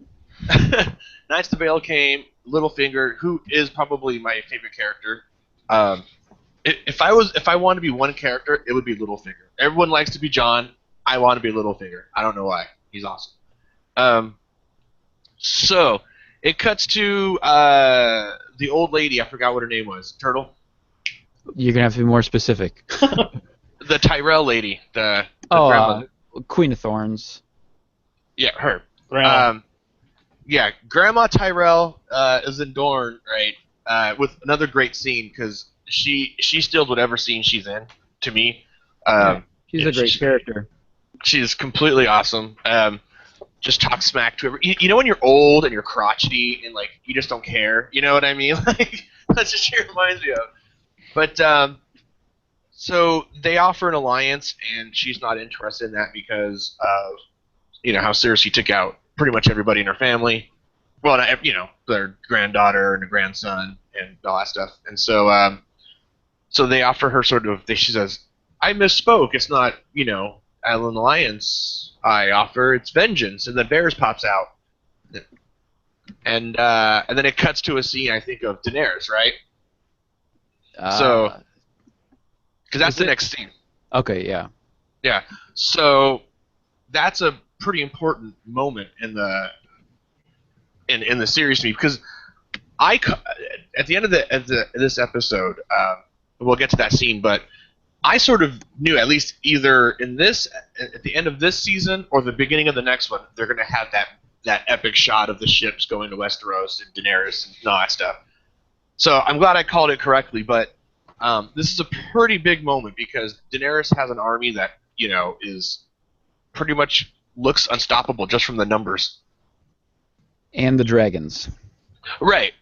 Knights of the Vale came. Littlefinger, who is probably my favorite character. If I wanted to be one character, it would be Littlefinger. Everyone likes to be Jon. I want to be Littlefinger. I don't know why. He's awesome. So it cuts to the old lady. I forgot what her name was. Turtle. You're gonna have to be more specific. The Tyrell lady. The grandma. Queen of Thorns. Yeah, her. Grandma. Yeah, Grandma Tyrell is in Dorne, right? With another great scene because she steals whatever scene she's in. To me, she's a great character. She's completely awesome. Just talk smack to her. You know when you're old and you're crotchety and you just don't care. You know what I mean? That's just what she reminds me of. But So they offer an alliance, and she's not interested in that because of how Cersei took out pretty much everybody in her family. Well, not, their granddaughter and her grandson and all that stuff. And so they offer her she says, "I misspoke. It's not an alliance. I offer it's vengeance." And then Varys pops out, and then it cuts to a scene I think of Daenerys, right? So because that's the next scene. Okay, yeah. Yeah. So that's a pretty important moment in the series to me because at the end of this episode, we'll get to that scene, but I sort of knew at least either at the end of this season or the beginning of the next one, they're going to have that epic shot of the ships going to Westeros and Daenerys and all that stuff. So I'm glad I called it correctly, but this is a pretty big moment because Daenerys has an army that is pretty much looks unstoppable just from the numbers. And the dragons. Right.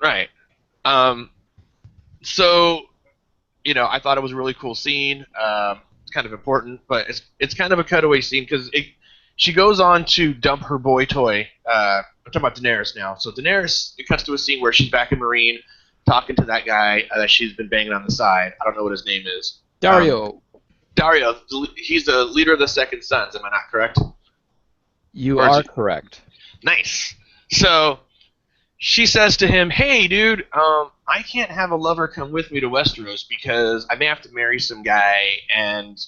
So, I thought it was a really cool scene. It's kind of important, but it's kind of a cutaway scene because she goes on to dump her boy toy. I'm talking about Daenerys now. So Daenerys, it cuts to a scene where she's back in Marine talking to that guy that she's been banging on the side. I don't know what his name is. Dario. Dario. He's the leader of the Second Sons. Am I not correct? You are correct. Nice. So she says to him, "Hey, dude, I can't have a lover come with me to Westeros because I may have to marry some guy, and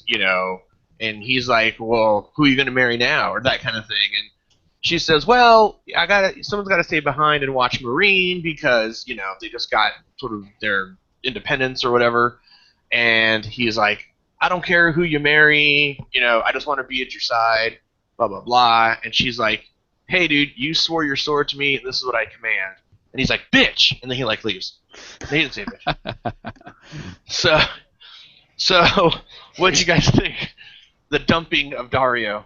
and he's like, well, who are you going to marry now, or that kind of thing." And she says, "Well, someone's got to stay behind and watch Marine because they just got sort of their independence or whatever." And he's like, "I don't care who you marry, I just want to be at your side, blah blah blah." And she's like, "Hey, dude, you swore your sword to me, and this is what I command." And he's like, "Bitch," and then he leaves. And he didn't say bitch. So, what do you guys think? The dumping of Dario.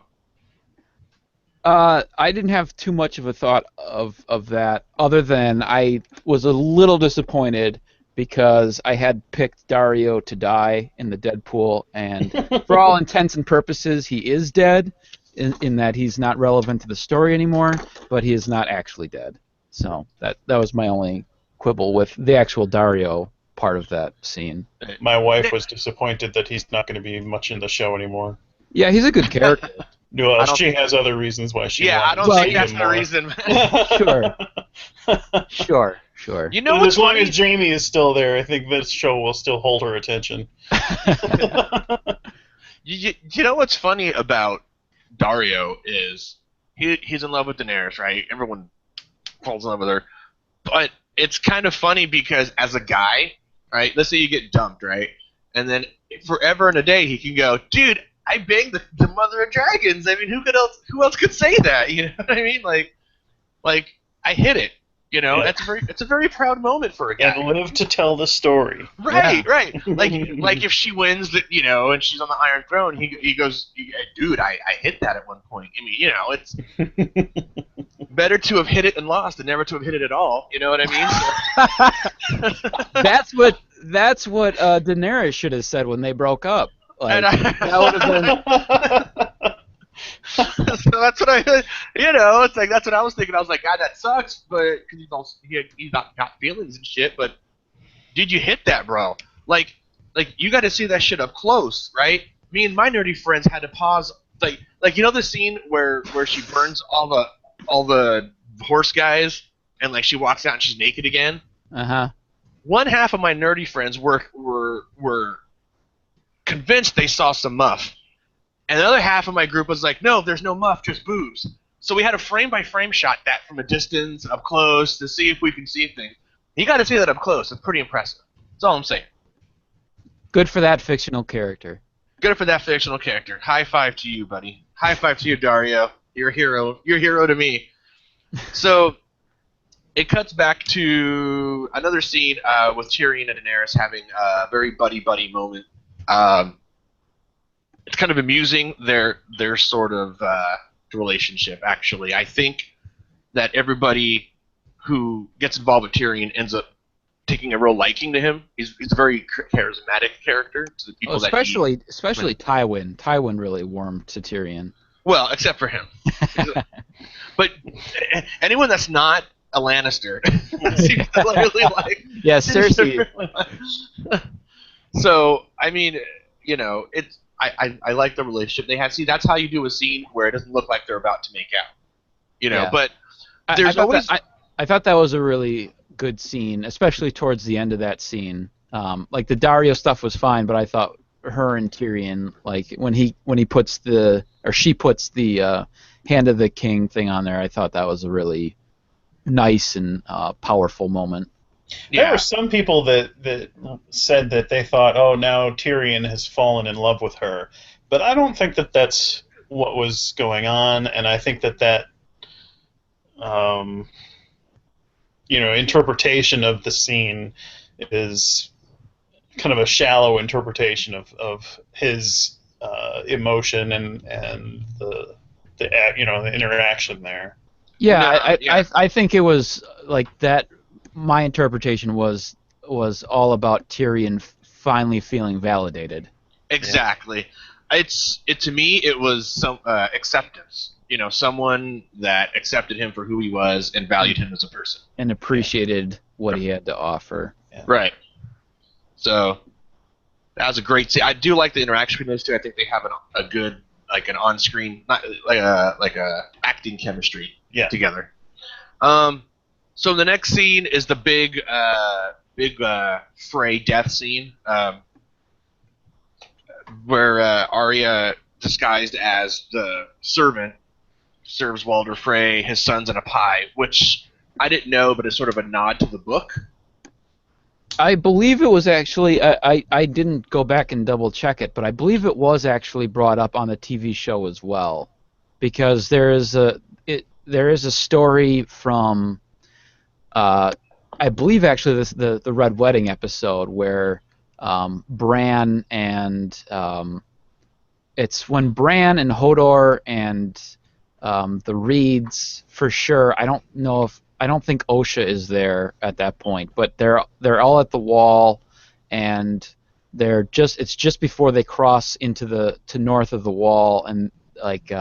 I didn't have too much of a thought of that, other than I was a little disappointed because I had picked Dario to die in the Deadpool, and for all intents and purposes, he is dead, in that he's not relevant to the story anymore, but he is not actually dead. So that was my only quibble with the actual Dario part of that scene. My wife was disappointed that he's not going to be much in the show anymore. Yeah, he's a good character. No, she has other reasons why she. Yeah, I don't think that's the reason. Sure. As long as Jamie is still there, I think this show will still hold her attention. You know what's funny about Dario is he's in love with Daenerys, right? Everyone falls in love with her. But it's kind of funny because as a guy, right, let's say you get dumped, right? And then forever and a day he can go, "Dude, I banged the mother of dragons." I mean, who else could say that? You know what I mean? Like I hit it. Yeah. It's a very proud moment for a guy. And live to tell the story. Right. Like if she wins and she's on the Iron Throne, he goes, "Dude, I hit that at one point." I mean, it's better to have hit it and lost than never to have hit it at all. You know what I mean? So, that's what Daenerys should have said when they broke up. That would have been. So that's what it's like. That's what I was thinking. I was like, "God, that sucks," but because he's got feelings and shit. But did you hit that, bro? Like you got to see that shit up close, right? Me and my nerdy friends had to pause. Like the scene where she burns all the horse guys, and she walks out and she's naked again. One half of my nerdy friends were convinced they saw some muff. And the other half of my group was like, "No, there's no muff, just boobs." So we had a frame-by-frame shot that from a distance, up close, to see if we can see things. You got to see that up close. It's pretty impressive. That's all I'm saying. Good for that fictional character. Good for that fictional character. High five to you, buddy. High five to you, Dario. You're a hero. You're a hero to me. So it cuts back to another scene with Tyrion and Daenerys having a very buddy-buddy moment. It's kind of amusing their sort of relationship. Actually, I think that everybody who gets involved with Tyrion ends up taking a real liking to him. He's a very charismatic character to the people especially Tywin. Tywin really warmed to Tyrion. Well, except for him. But anyone that's not a Lannister seems to really like. Yeah, Cersei. So I mean, it's I like the relationship they have. See, that's how you do a scene where it doesn't look like they're about to make out. Yeah. But there's always. I thought that was a really good scene, especially towards the end of that scene. Like the Dario stuff was fine, but I thought her and Tyrion, like when she puts the Hand of the King thing on there, I thought that was a really nice and powerful moment. There were some people that said that they thought, oh, now Tyrion has fallen in love with her, but I don't think that that's what was going on, and I think that interpretation of the scene is kind of a shallow interpretation of his emotion and the interaction there. Yeah, I think it was like that. My interpretation was all about Tyrion finally feeling validated. Exactly. To me it was some acceptance. Someone that accepted him for who he was and valued him as a person and appreciated what he had to offer. Yeah. Right. So that was a great scene. I do like the interaction between those two. I think they have a good an on-screen, not like a acting chemistry together. So the next scene is the big Frey death scene, where Arya, disguised as the servant, serves Walder Frey his sons in a pie, which I didn't know, but is sort of a nod to the book. I believe it was actually I didn't go back and double check it, but I believe it was actually brought up on the TV show as well, because there is a story from I believe actually the Red Wedding episode where Bran and it's when Bran and Hodor and the Reeds for sure. I don't think Osha is there at that point, but they're all at the wall, and it's just before they cross to north of the wall, and like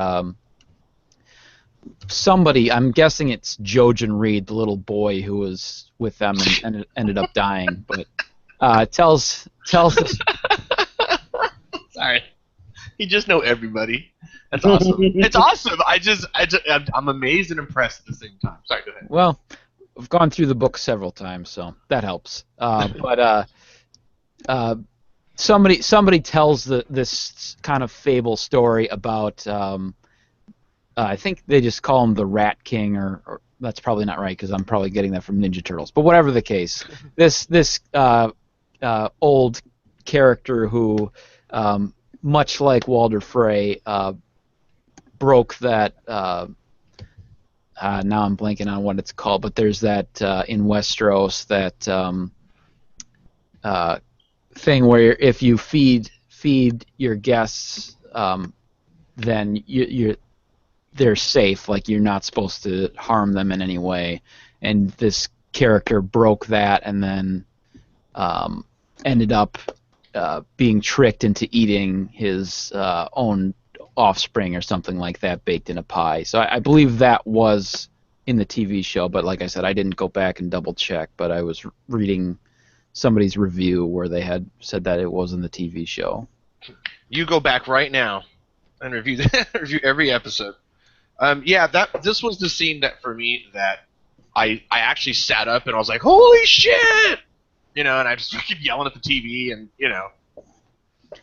somebody, I'm guessing it's Jojen Reed, the little boy who was with them and ended up dying, but tells us. Sorry, you just know everybody. That's awesome. It's awesome. I'm amazed and impressed at the same time. Sorry, go ahead. Well, I've gone through the book several times, so that helps. But somebody tells this kind of fable story about. I think they just call him the Rat King, or that's probably not right because I'm probably getting that from Ninja Turtles. But whatever the case, this old character who, much like Walder Frey, broke that. Now I'm blanking on what it's called, but there's that in Westeros that thing where if you feed your guests, then they're safe, like you're not supposed to harm them in any way, and this character broke that and then ended up being tricked into eating his own offspring or something like that baked in a pie. So I believe that was in the TV show, but like I said, I didn't go back and double check, but I was reading somebody's review where they had said that it was in the TV show. You go back right now and review every episode. This was the scene that for me that I actually sat up and I was like, holy shit! And I just keep yelling at the TV and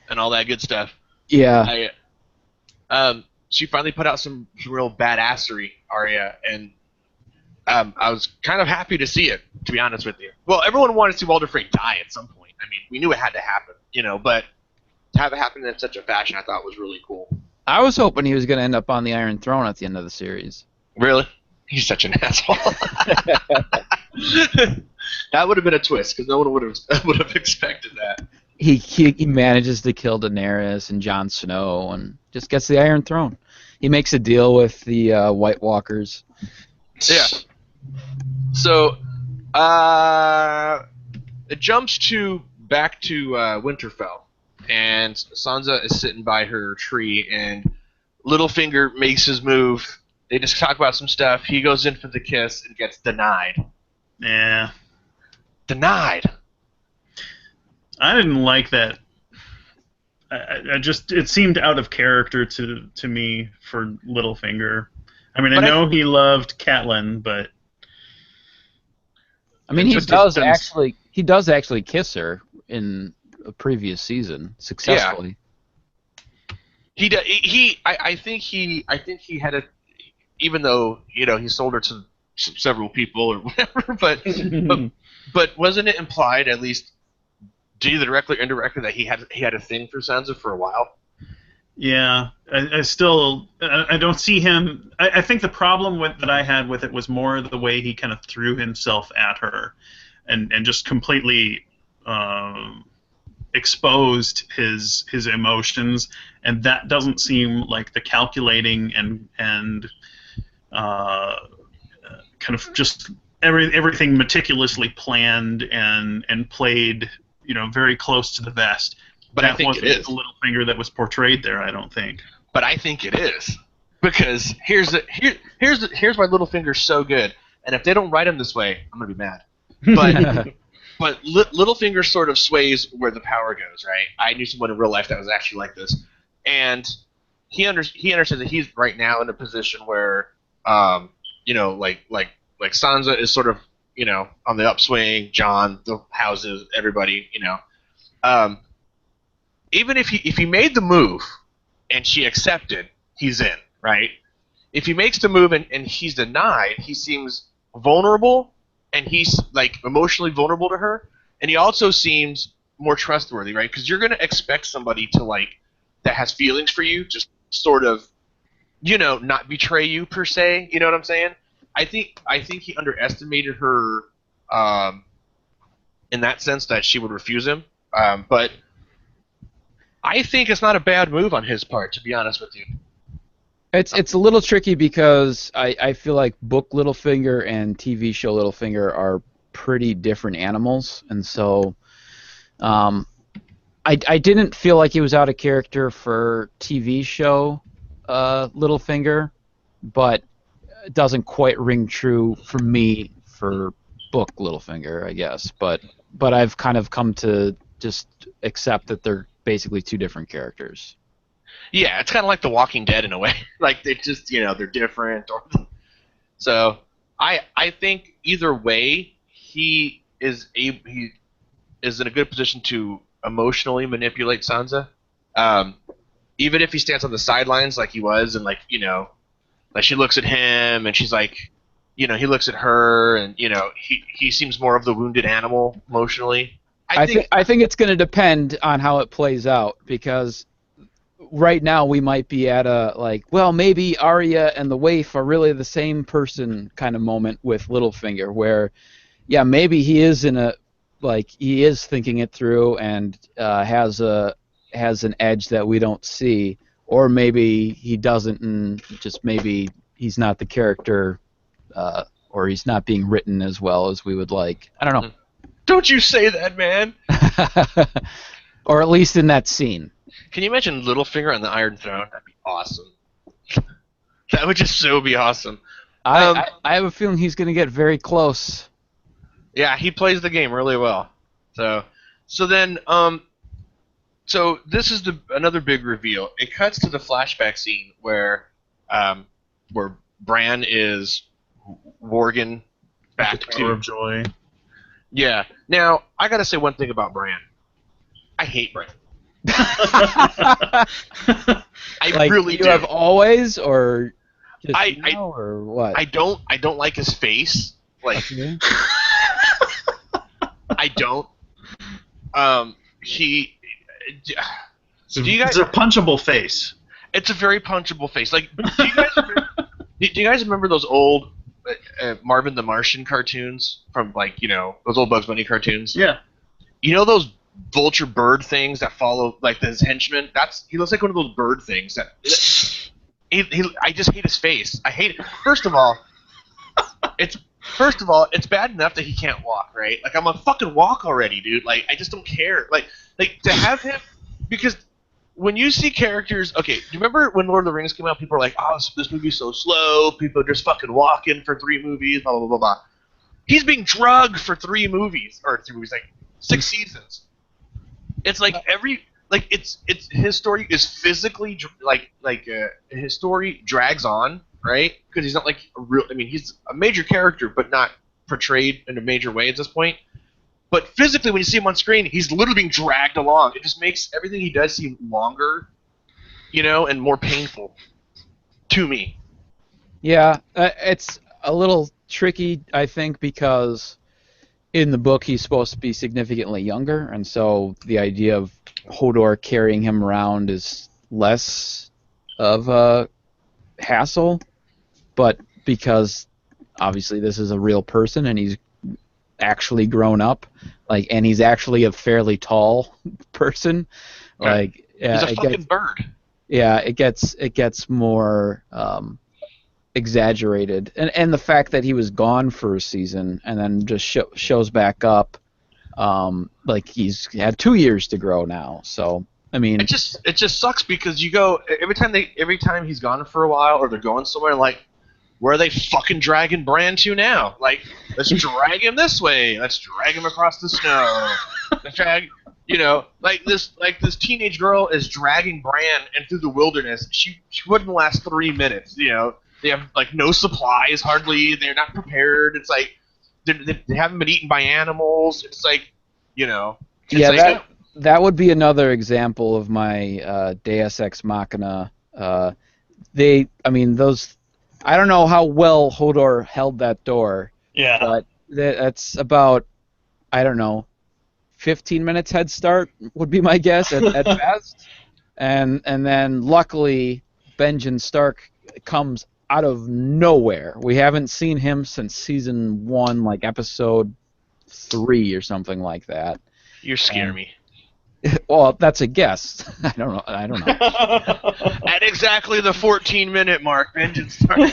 and all that good stuff. Yeah. She finally put out some real badassery, Arya, and I was kind of happy to see it, to be honest with you. Well, everyone wanted to see Walder Frey die at some point. I mean, we knew it had to happen, but to have it happen in such a fashion I thought was really cool. I was hoping he was going to end up on the Iron Throne at the end of the series. Really? He's such an asshole. That would have been a twist, because no one would have expected that. He manages to kill Daenerys and Jon Snow and just gets the Iron Throne. He makes a deal with the White Walkers. Yeah. So, it jumps back to Winterfell, and Sansa is sitting by her tree, and Littlefinger makes his move. They just talk about some stuff. He goes in for the kiss and gets denied. Yeah. Denied. I didn't like that. I just it seemed out of character to me for Littlefinger. I mean, I know he loved Catelyn, but I mean, he does actually kiss her in a previous season successfully. Yeah. I think he had a, even though he sold her to several people or whatever, but wasn't it implied, at least either directly or indirectly, that he had a thing for Sansa for a while? Yeah, I don't see him. I think the problem that I had with it was more the way he kind of threw himself at her, and just completely exposed his emotions, and that doesn't seem like the calculating and kind of just everything meticulously planned and played, very close to the vest. But that I think wasn't it is the Littlefinger that was portrayed there, I don't think. But I think it is, because here's why Littlefinger's so good. And if they don't write him this way, I'm gonna be mad. But Littlefinger sort of sways where the power goes, right? I knew someone in real life that was actually like this, and he understands that he's right now in a position where, like Sansa is sort of, on the upswing. Jon, the houses, everybody, even if he made the move and she accepted, he's in, right? If he makes the move and he's denied, he seems vulnerable, and he's like emotionally vulnerable to her, and he also seems more trustworthy, right? Because you're gonna expect somebody to that has feelings for you, just sort of, not betray you per se. You know what I'm saying? I think he underestimated her, in that sense, that she would refuse him. But I think it's not a bad move on his part, to be honest with you. It's a little tricky because I feel like book Littlefinger and TV show Littlefinger are pretty different animals, and so I didn't feel like he was out of character for TV show Littlefinger, but it doesn't quite ring true for me for book Littlefinger, I guess. But I've kind of come to just accept that they're basically two different characters. Yeah, it's kind of like The Walking Dead in a way. Like they just, they're different. So I think either way, he is in a good position to emotionally manipulate Sansa. Even if he stands on the sidelines like he was, and like she looks at him and she's like, he looks at her, and he seems more of the wounded animal emotionally. I think it's going to depend on how it plays out, because right now we might be at a maybe Arya and the waif are really the same person kind of moment with Littlefinger, where maybe he is he is thinking it through and has an edge that we don't see, or maybe he doesn't, and just maybe he's not the character, or he's not being written as well as we would like. I don't know. Don't you say that, man. Or at least in that scene. Can you imagine Littlefinger on the Iron Throne? That'd be awesome. That would just so be awesome. I have a feeling he's going to get very close. Yeah, he plays the game really well. So this is another big reveal. It cuts to the flashback scene where Bran is warging back to Tower of Joy. Yeah. Now I gotta say one thing about Bran. I hate Bran. I really do. You have always, or just now, I or what? I don't like his face. Okay. I don't. He. Do you guys? It's a punchable face. It's a very punchable face. Like, do you guys remember those old Marvin the Martian cartoons from those old Bugs Bunny cartoons? Yeah. Those vulture bird things that follow his henchmen? He looks like one of those bird things that. I just hate his face. I hate it. First of all, it's First of all, it's bad enough that he can't walk, right? Like, I'm like, fucking walk already, dude. Like, I just don't care. Like to have him, because when you see characters, okay, do you remember when Lord of the Rings came out? People were like, oh, this movie's so slow. People are just fucking walking for 3 movies, blah, blah, blah, blah. He's being drugged for 3 movies, like 6 seasons. It's like it's his story is physically his story drags on, right? Because he's not like a real. I mean, he's a major character, but not portrayed in a major way at this point. But physically, when you see him on screen, he's literally being dragged along. It just makes everything he does seem longer, and more painful to me. Yeah, it's a little tricky, I think, because in the book he's supposed to be significantly younger, and so the idea of Hodor carrying him around is less of a hassle. But because obviously this is a real person and he's actually grown up, and he's actually a fairly tall person, he's a fucking bird. Yeah, it gets more exaggerated, and the fact that he was gone for a season and then just shows back up, he's had 2 years to grow now. So I mean, it just sucks because you go every time he's gone for a while or they're going somewhere, like, where are they fucking dragging Bran to now? Like, let's drag him this way. Let's drag him across the snow. Let's drag, this teenage girl is dragging Bran and through the wilderness. She wouldn't last 3 minutes. They have no supplies hardly. They're not prepared. It's like they haven't been eaten by animals. It's like, that would be another example of my Deus Ex Machina. I don't know how well Hodor held that door. Yeah. But that's about, I don't know, 15 minutes head start would be my guess at best. And then luckily Benjen Stark comes out of nowhere. We haven't seen him since season 1, like episode 3 or something like that. You scare me. Well, that's a guess. I don't know. At exactly the 14-minute mark, Benjen Stark.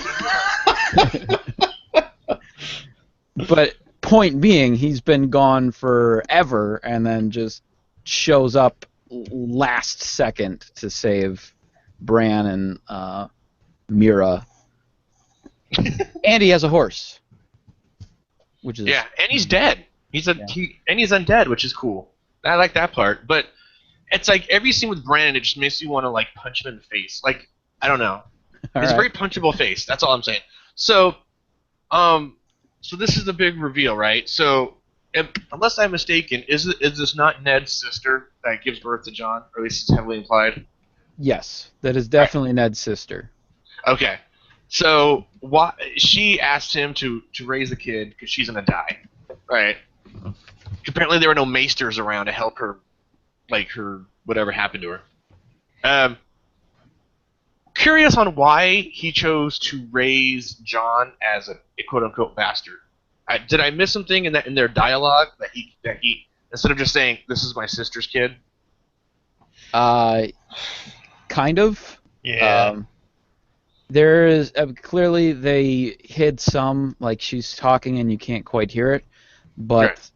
But point being, he's been gone forever, and then just shows up last second to save Bran and Mira. And he has a horse, which is and he's dead. He's undead, which is cool. I like that part, but it's like every scene with Brandon, it just makes you want to punch him in the face. Like, I don't know, it's a very punchable face. That's all I'm saying. So, so this is the big reveal, right? So, unless I'm mistaken, is this not Ned's sister that gives birth to Jon, or at least it's heavily implied? Yes, that is definitely Ned's sister. Okay, so she asked him to raise the kid because she's gonna die, right? Apparently there were no maesters around to help her, her whatever happened to her. Curious on why he chose to raise Jon as a quote-unquote bastard. Did I miss something in their dialogue that he instead of just saying this is my sister's kid? Kind of. Yeah. There is clearly they hid some, like she's talking and you can't quite hear it, but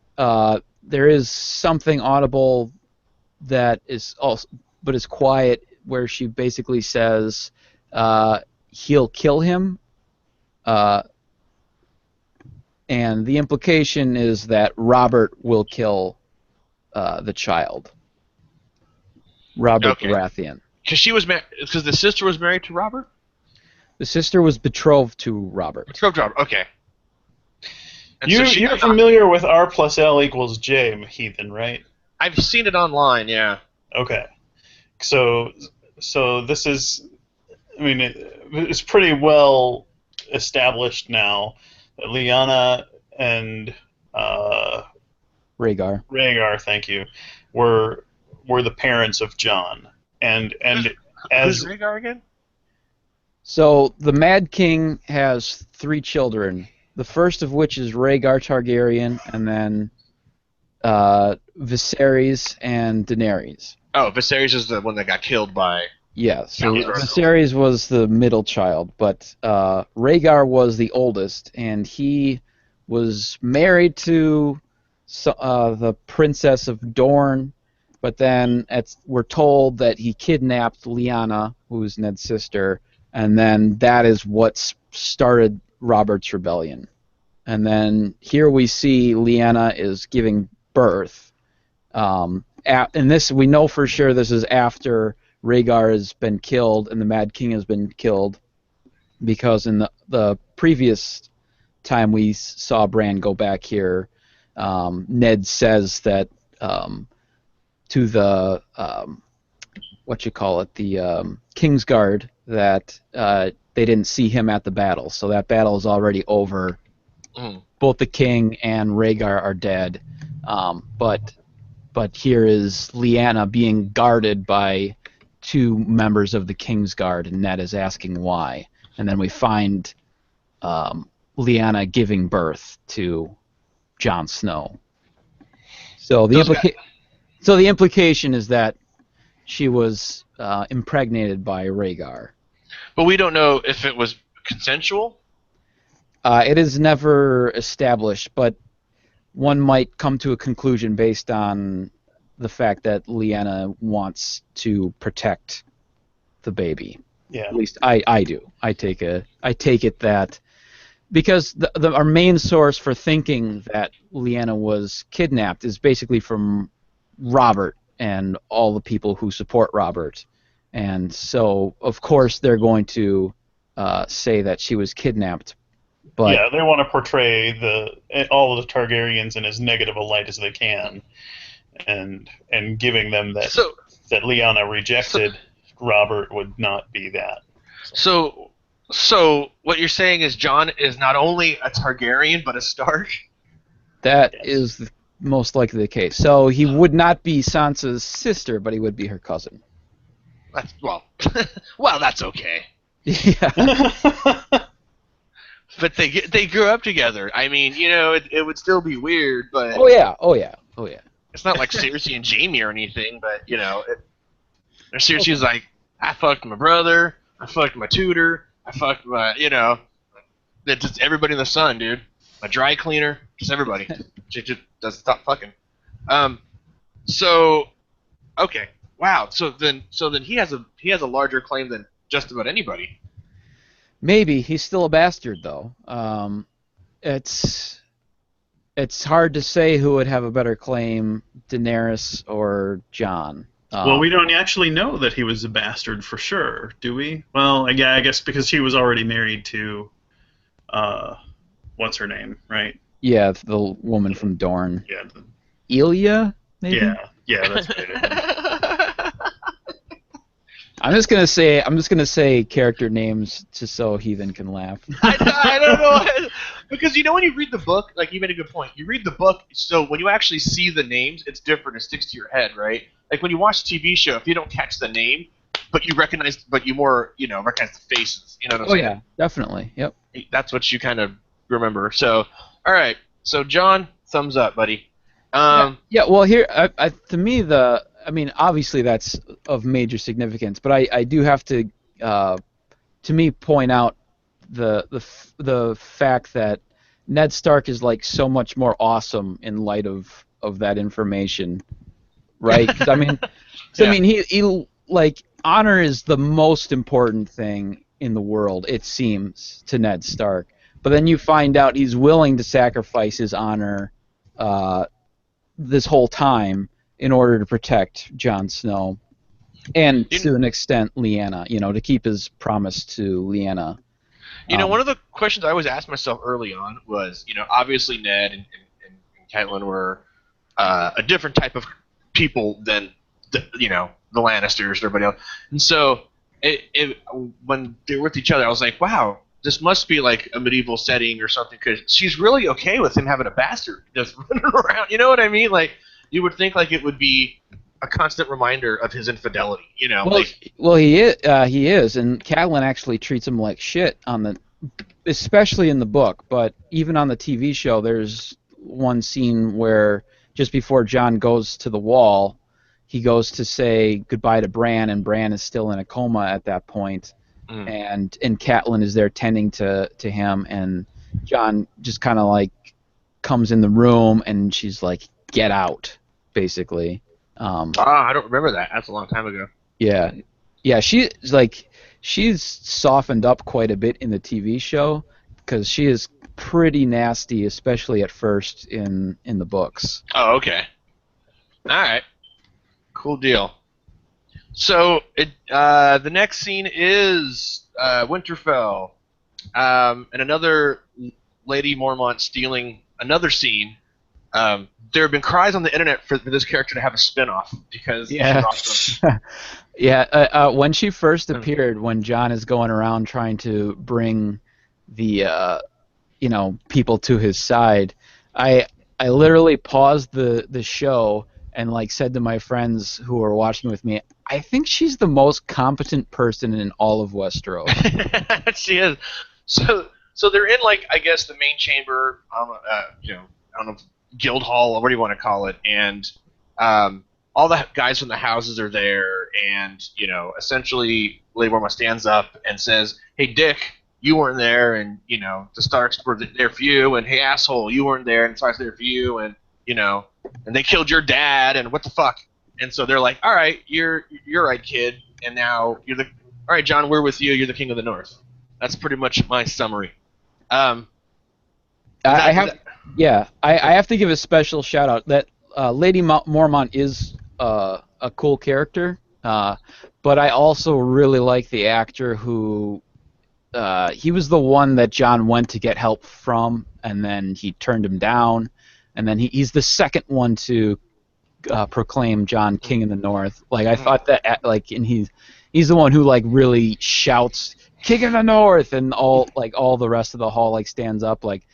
there is something audible that is also, but is quiet, where she basically says he'll kill him, and the implication is that Robert will kill the child, Robert Baratheon. Because the sister was married to Robert? The sister was betrothed to Robert. Betrothed to Robert, okay. You're familiar with R plus L equals J, heathen, right? I've seen it online, yeah. Okay. So this is, it's pretty well established now that Lyanna and Rhaegar, thank you, were the parents of Jon. And who's Rhaegar again? So the Mad King has 3 children. The first of which is Rhaegar Targaryen, and then Viserys and Daenerys. Oh, Viserys is the one that got killed by... Yeah, so Viserys was the middle child, but Rhaegar was the oldest, and he was married to the Princess of Dorne, but then we're told that he kidnapped Lyanna, who was Ned's sister, and then that is what started Robert's rebellion. And then here we see Lyanna is giving birth. And this, we know for sure this is after Rhaegar has been killed and the Mad King has been killed, because in the previous time we saw Bran go back here, Ned says that to the the Kingsguard, that they didn't see him at the battle, so that battle is already over. Both the king and Rhaegar are dead, but here is Lyanna being guarded by two members of the Kingsguard, and Ned is asking why. And then we find Lyanna giving birth to Jon Snow. So the implication is that she was impregnated by Rhaegar. But we don't know if it was consensual. It is never established, but one might come to a conclusion based on the fact that Lyanna wants to protect the baby. Yeah. At least I do. I take it that because our main source for thinking that Lyanna was kidnapped is basically from Robert and all the people who support Robert, and so of course they're going to say that she was kidnapped. But yeah, they want to portray all of the Targaryens in as negative a light as they can, and giving them that Lyanna rejected Robert would not be that. So what you're saying is Jon is not only a Targaryen but a Stark? That is most likely the case. So he would not be Sansa's sister, but he would be her cousin. Well, that's okay. Yeah. But they grew up together. I mean, it would still be weird, but Oh yeah. it's not like Cersei and Jaime or anything. But Cersei's like, I fucked my brother, I fucked my tutor, I fucked my, it's just everybody in the sun, dude. My dry cleaner, just everybody. She just doesn't stop fucking. So, okay, wow. So then he has a larger claim than just about anybody. Maybe he's still a bastard, though. It's hard to say who would have a better claim, Daenerys or Jon. Well, we don't actually know that he was a bastard for sure, do we? Well, I guess because he was already married to, what's her name, right? Yeah, the woman from Dorne. Yeah. Ilya, maybe. Yeah, that's right. I'm just gonna say character names just so Heathen can laugh. I don't know, because when you read the book, like you made a good point. You read the book, so when you actually see the names, it's different. It sticks to your head, right? Like when you watch a TV show, if you don't catch the name, but you recognize the faces. You know what I'm saying? Yeah, definitely. Yep. That's what you kind of remember. So, all right. So Jon, thumbs up, buddy. Yeah. Well, here, to me, obviously that's of major significance, but I do have to point out the fact that Ned Stark is like so much more awesome in light of that information, right? Because he like honor is the most important thing in the world, it seems, to Ned Stark. But then you find out he's willing to sacrifice his honor this whole time in order to protect Jon Snow, and to an extent Lyanna, to keep his promise to Lyanna. One of the questions I always asked myself early on was, obviously Ned and Catelyn were a different type of people than the Lannisters and everybody else. And so when they were with each other, I was like, wow, this must be like a medieval setting or something, because she's really okay with him having a bastard just running around. You know what I mean? Like, you would think like it would be a constant reminder of his infidelity, Well, he is, and Catelyn actually treats him like shit especially in the book, but even on the TV show, there's one scene where just before Jon goes to the wall, he goes to say goodbye to Bran, and Bran is still in a coma at that point, and Catelyn is there tending to him, and Jon just kind of like comes in the room and she's like, "Get out," basically. I don't remember that. That's a long time ago. Yeah, yeah. She's softened up quite a bit in the TV show because she is pretty nasty, especially at first in the books. Oh, okay. All right. Cool deal. So the next scene is Winterfell, and another Lady Mormont stealing another scene. There have been cries on the internet for this character to have a spin-off because she's awesome. Yeah, when she first appeared, when Jon is going around trying to bring the people to his side, I literally paused the show and like said to my friends who were watching with me, I think she's the most competent person in all of Westeros. She is. So they're in like I guess the main chamber, I don't know, guild hall or what do you want to call it, and all the guys from the houses are there, and essentially Lady Mormont stands up and says, "Hey Dick, you weren't there, and the Starks were there for you, and hey asshole, you weren't there, and the Starks were there for you, and and they killed your dad, and what the fuck." And so they're like, "All right, you're right, kid, and now all right, Jon, we're with you. You're the king of the North." That's pretty much my summary. I have to give a special shout out that Lady Mormont is a cool character, but I also really like the actor who he was the one that Jon went to get help from, and then he turned him down, and then he's the second one to proclaim Jon King in the North. Like I thought that and he's the one who like really shouts King in the North, and all the rest of the hall like stands up. Like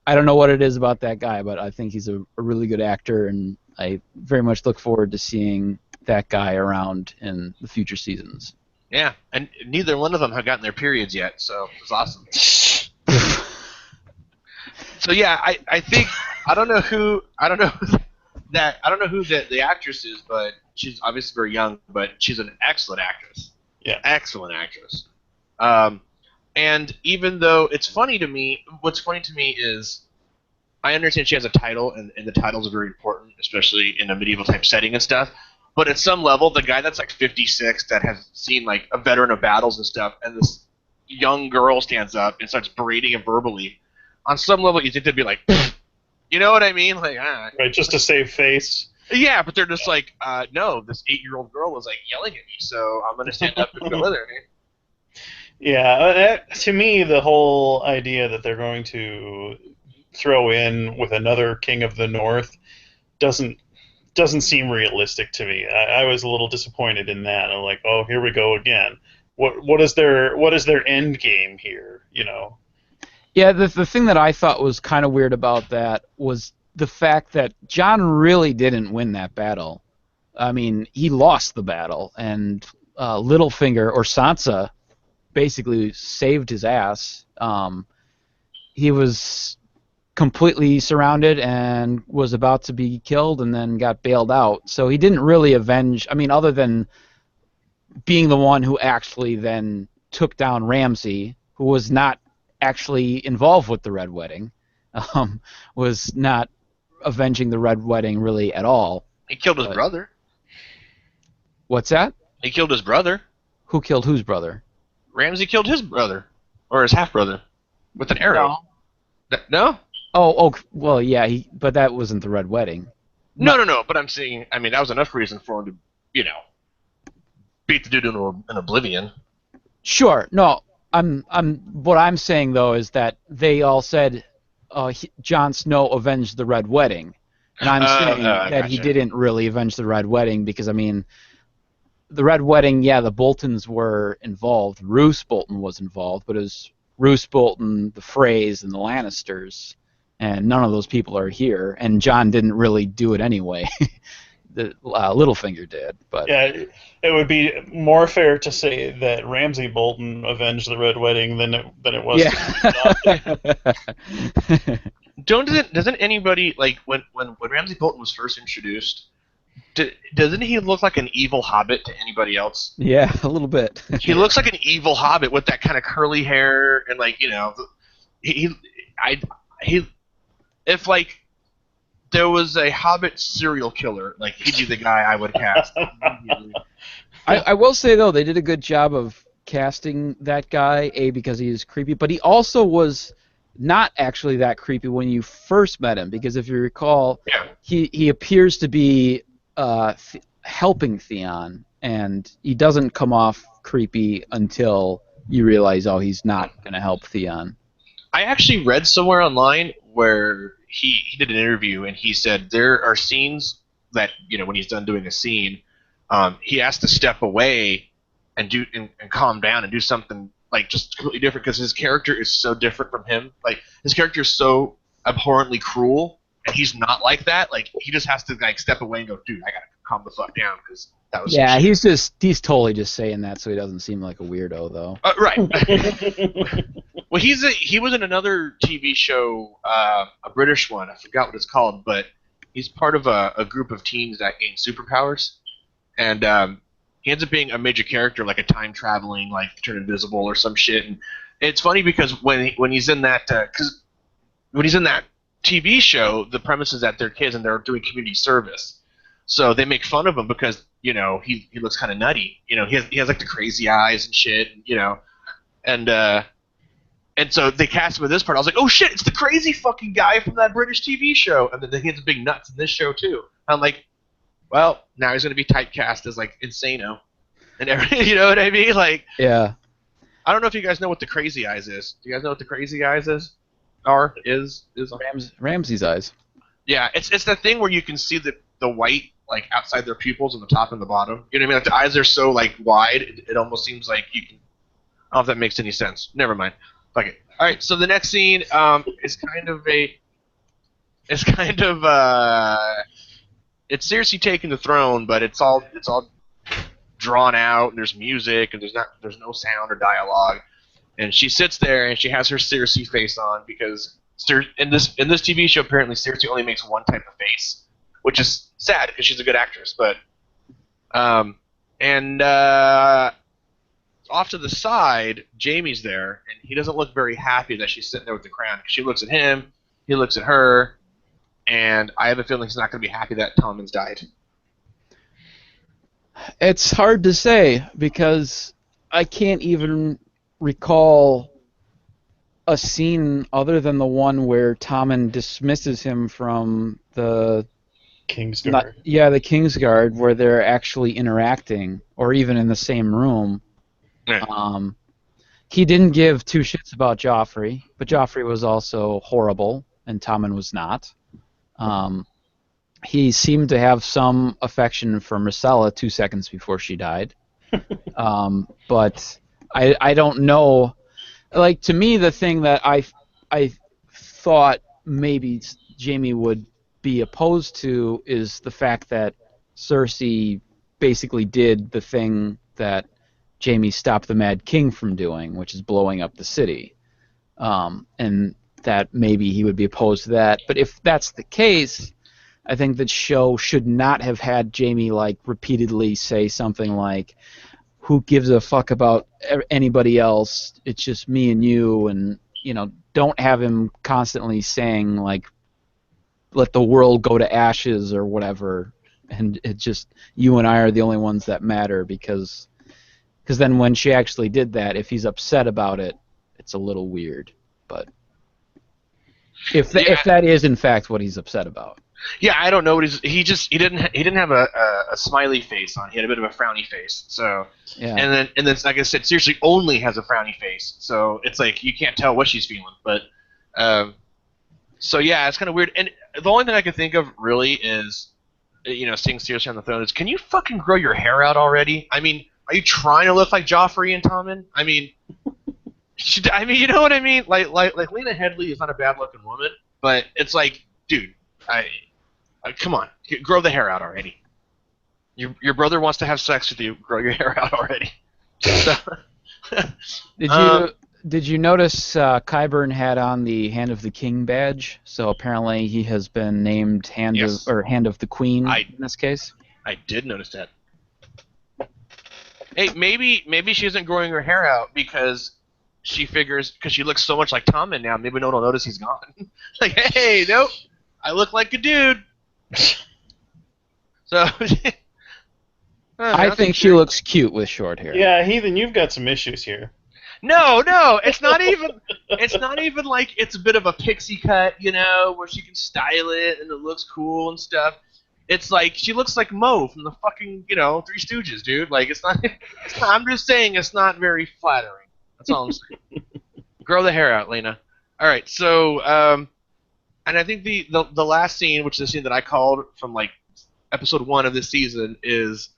I don't know what it is about that guy, but I think he's a really good actor, and I very much look forward to seeing that guy around in the future seasons. Yeah, and neither one of them have gotten their periods yet, so it's awesome. So yeah, I think I don't know who the actress is, but she's obviously very young, but she's an excellent actress. Yeah, excellent actress. And even though it's funny to me, what's funny to me is I understand she has a title, and the titles are very important, especially in a medieval type setting and stuff. But at some level, the guy that's like 56 that has seen like a veteran of battles and stuff, and this young girl stands up and starts berating him verbally, on some level you think they'd be like, you know what I mean? Like, right, just to save face. Yeah, but they're just like, no, this 8-year-old girl was like yelling at me, so I'm gonna stand up and go with her. Yeah, to me, the whole idea that they're going to throw in with another King of the North doesn't seem realistic to me. I was a little disappointed in that. I'm like, oh, here we go again. What is their end game here? Yeah, the thing that I thought was kind of weird about that was the fact that Jon really didn't win that battle. I mean, he lost the battle, and Littlefinger or Sansa basically saved his ass. He was completely surrounded and was about to be killed and then got bailed out. So he didn't really avenge, I mean, other than being the one who actually then took down Ramsay, who was not actually involved with the Red Wedding, was not avenging the Red Wedding really at all. He killed his brother. What's that? He killed his brother. Who killed whose brother? Ramsay killed his brother, or his half-brother, with an arrow. No? Oh, well, yeah, but that wasn't the Red Wedding. No. But I'm saying, I mean, that was enough reason for him to, beat the dude in oblivion. Sure. No, what I'm saying though is that they all said Jon Snow avenged the Red Wedding, and I'm saying that he didn't really avenge the Red Wedding because I mean, the Red Wedding, yeah, the Boltons were involved. Roose Bolton was involved, but it was Roose Bolton, the Freys, and the Lannisters, and none of those people are here. And Jon didn't really do it anyway. Littlefinger did, but yeah, it would be more fair to say that Ramsay Bolton avenged the Red Wedding than it was. Yeah. Doesn't anybody like when Ramsay Bolton was first introduced? Doesn't he look like an evil hobbit to anybody else? Yeah, a little bit. He looks like an evil hobbit with that kind of curly hair and like if like there was a Hobbit serial killer, like he'd be the guy I would cast immediately. I will say though, they did a good job of casting that guy. Because he is creepy, but he also was not actually that creepy when you first met him. Because if you recall, Yeah. he appears to be helping Theon, and he doesn't come off creepy until you realize, oh, he's not going to help Theon. I actually read somewhere online where he did an interview and he said there are scenes that when he's done doing a scene, he has to step away and calm down and do something like just completely different because his character is so different from him. Like his character is so abhorrently cruel, and he's not like that. Like he just has to like step away and go, dude, I gotta calm the fuck down because that was yeah. He's totally just saying that so he doesn't seem like a weirdo though. Right. Well, he was in another TV show, a British one. I forgot what it's called, but he's part of a group of teens that gain superpowers, and he ends up being a major character, like a time traveling, like turn invisible or some shit. And it's funny because when he's in that, when he's in that TV show, the premise is that they're kids and they're doing community service, so they make fun of him because he looks kind of nutty. He has like the crazy eyes and shit. And so they cast him in this part. I was like, oh shit, it's the crazy fucking guy from that British TV show. And then he has big nuts in this show too. I'm like, well, now he's gonna be typecast as like insano, and everything. You know what I mean? Like, yeah. I don't know if you guys know what the crazy eyes is. Do you guys know what the crazy eyes is? Is Ramsey's eyes. Yeah, it's the thing where you can see the white like outside their pupils on the top and the bottom. You know what I mean? Like the eyes are so like wide, it almost seems like you can. I don't know if that makes any sense. Never mind. Fuck it. All right. So the next scene is kind of it's Cersei taking the throne, but it's all drawn out, and there's music, and there's no sound or dialogue, and she sits there and she has her Cersei face on because in this TV show apparently Cersei only makes one type of face, which is sad because she's a good actress, but off to the side, Jaime's there, and he doesn't look very happy that she's sitting there with the crown. She looks at him, he looks at her, and I have a feeling he's not going to be happy that Tommen's died. It's hard to say because I can't even recall a scene other than the one where Tommen dismisses him from the Kingsguard. the Kingsguard, where they're actually interacting, or even in the same room. Yeah. He didn't give two shits about Joffrey, but Joffrey was also horrible, and Tommen was not. He seemed to have some affection for Myrcella 2 seconds before she died. But I don't know. Like, to me, the thing that I thought maybe Jaime would be opposed to is the fact that Cersei basically did the thing that Jaime stopped the Mad King from doing, which is blowing up the city. And that maybe he would be opposed to that. But if that's the case, I think the show should not have had Jaime like repeatedly say something like, "Who gives a fuck about anybody else? It's just me and you," and don't have him constantly saying like, "Let the world go to ashes" or whatever, and it's just you and I are the only ones that matter, because then when she actually did that, if he's upset about it, it's a little weird. But if that is in fact what he's upset about. Yeah, I don't know what he didn't have a smiley face on. He had a bit of a frowny face. So Yeah. and then like I said, Cersei only has a frowny face. So it's like you can't tell what she's feeling. But so yeah, it's kind of weird. And the only thing I can think of really is seeing Cersei on the throne is, can you fucking grow your hair out already? I mean, are you trying to look like Joffrey and Tommen? I mean, you know what I mean? Like Lena Headey is not a bad looking woman, but it's like, dude, come on, grow the hair out already. Your brother wants to have sex with you. Grow your hair out already. So, Did you notice Qyburn had on the Hand of the King badge? So apparently he has been named Hand of the Queen in this case. I did notice that. Hey, maybe she isn't growing her hair out because she figures, because she looks so much like Tommen now, maybe no one will notice he's gone. Like, hey, nope, I look like a dude. So, I think she looks cute with short hair. Yeah, Heathen, you've got some issues here. No, it's not even. It's not even like it's a bit of a pixie cut, where she can style it and it looks cool and stuff. It's like she looks like Mo from the fucking, Three Stooges, dude. Like it's not. I'm just saying it's not very flattering. That's all I'm saying. Grow the hair out, Lena. All right, so and I think the last scene, which is the scene that I called from like episode 1 of this season, is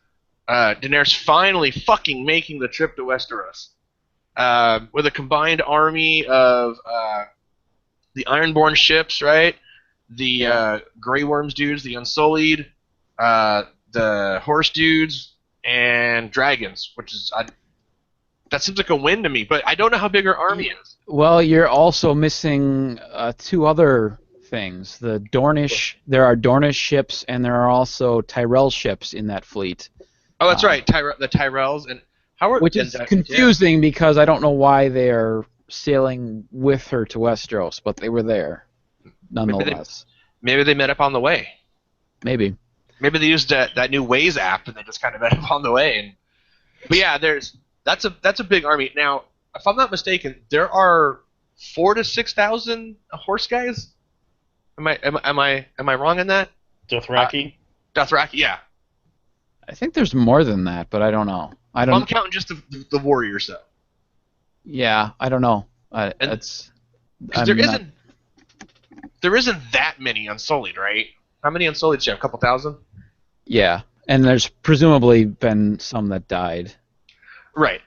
Daenerys finally fucking making the trip to Westeros. With a combined army of the Ironborn ships, right? The Grey Worms dudes, the Unsullied, the Horse dudes, and dragons, which is that seems like a win to me. But I don't know how big her army is. Well, you're also missing 2 other things. There are Dornish ships, and there are also Tyrell ships in that fleet. Oh, that's right, the Tyrells and. Which is confusing because I don't know why they are sailing with her to Westeros, but they were there, nonetheless. Maybe they met up on the way. Maybe they used that new Waze app and they just kind of met up on the way. But yeah, that's a big army. Now, if I'm not mistaken, there are 4,000 to 6,000 horse guys. Am I wrong in that? Dothraki? Dothraki, yeah. I think there's more than that, but I don't know. I'm counting just the warriors, though. Yeah, I don't know. There isn't that many Unsullied, right? How many Unsullied do you have? A couple thousand? Yeah, and there's presumably been some that died. Right.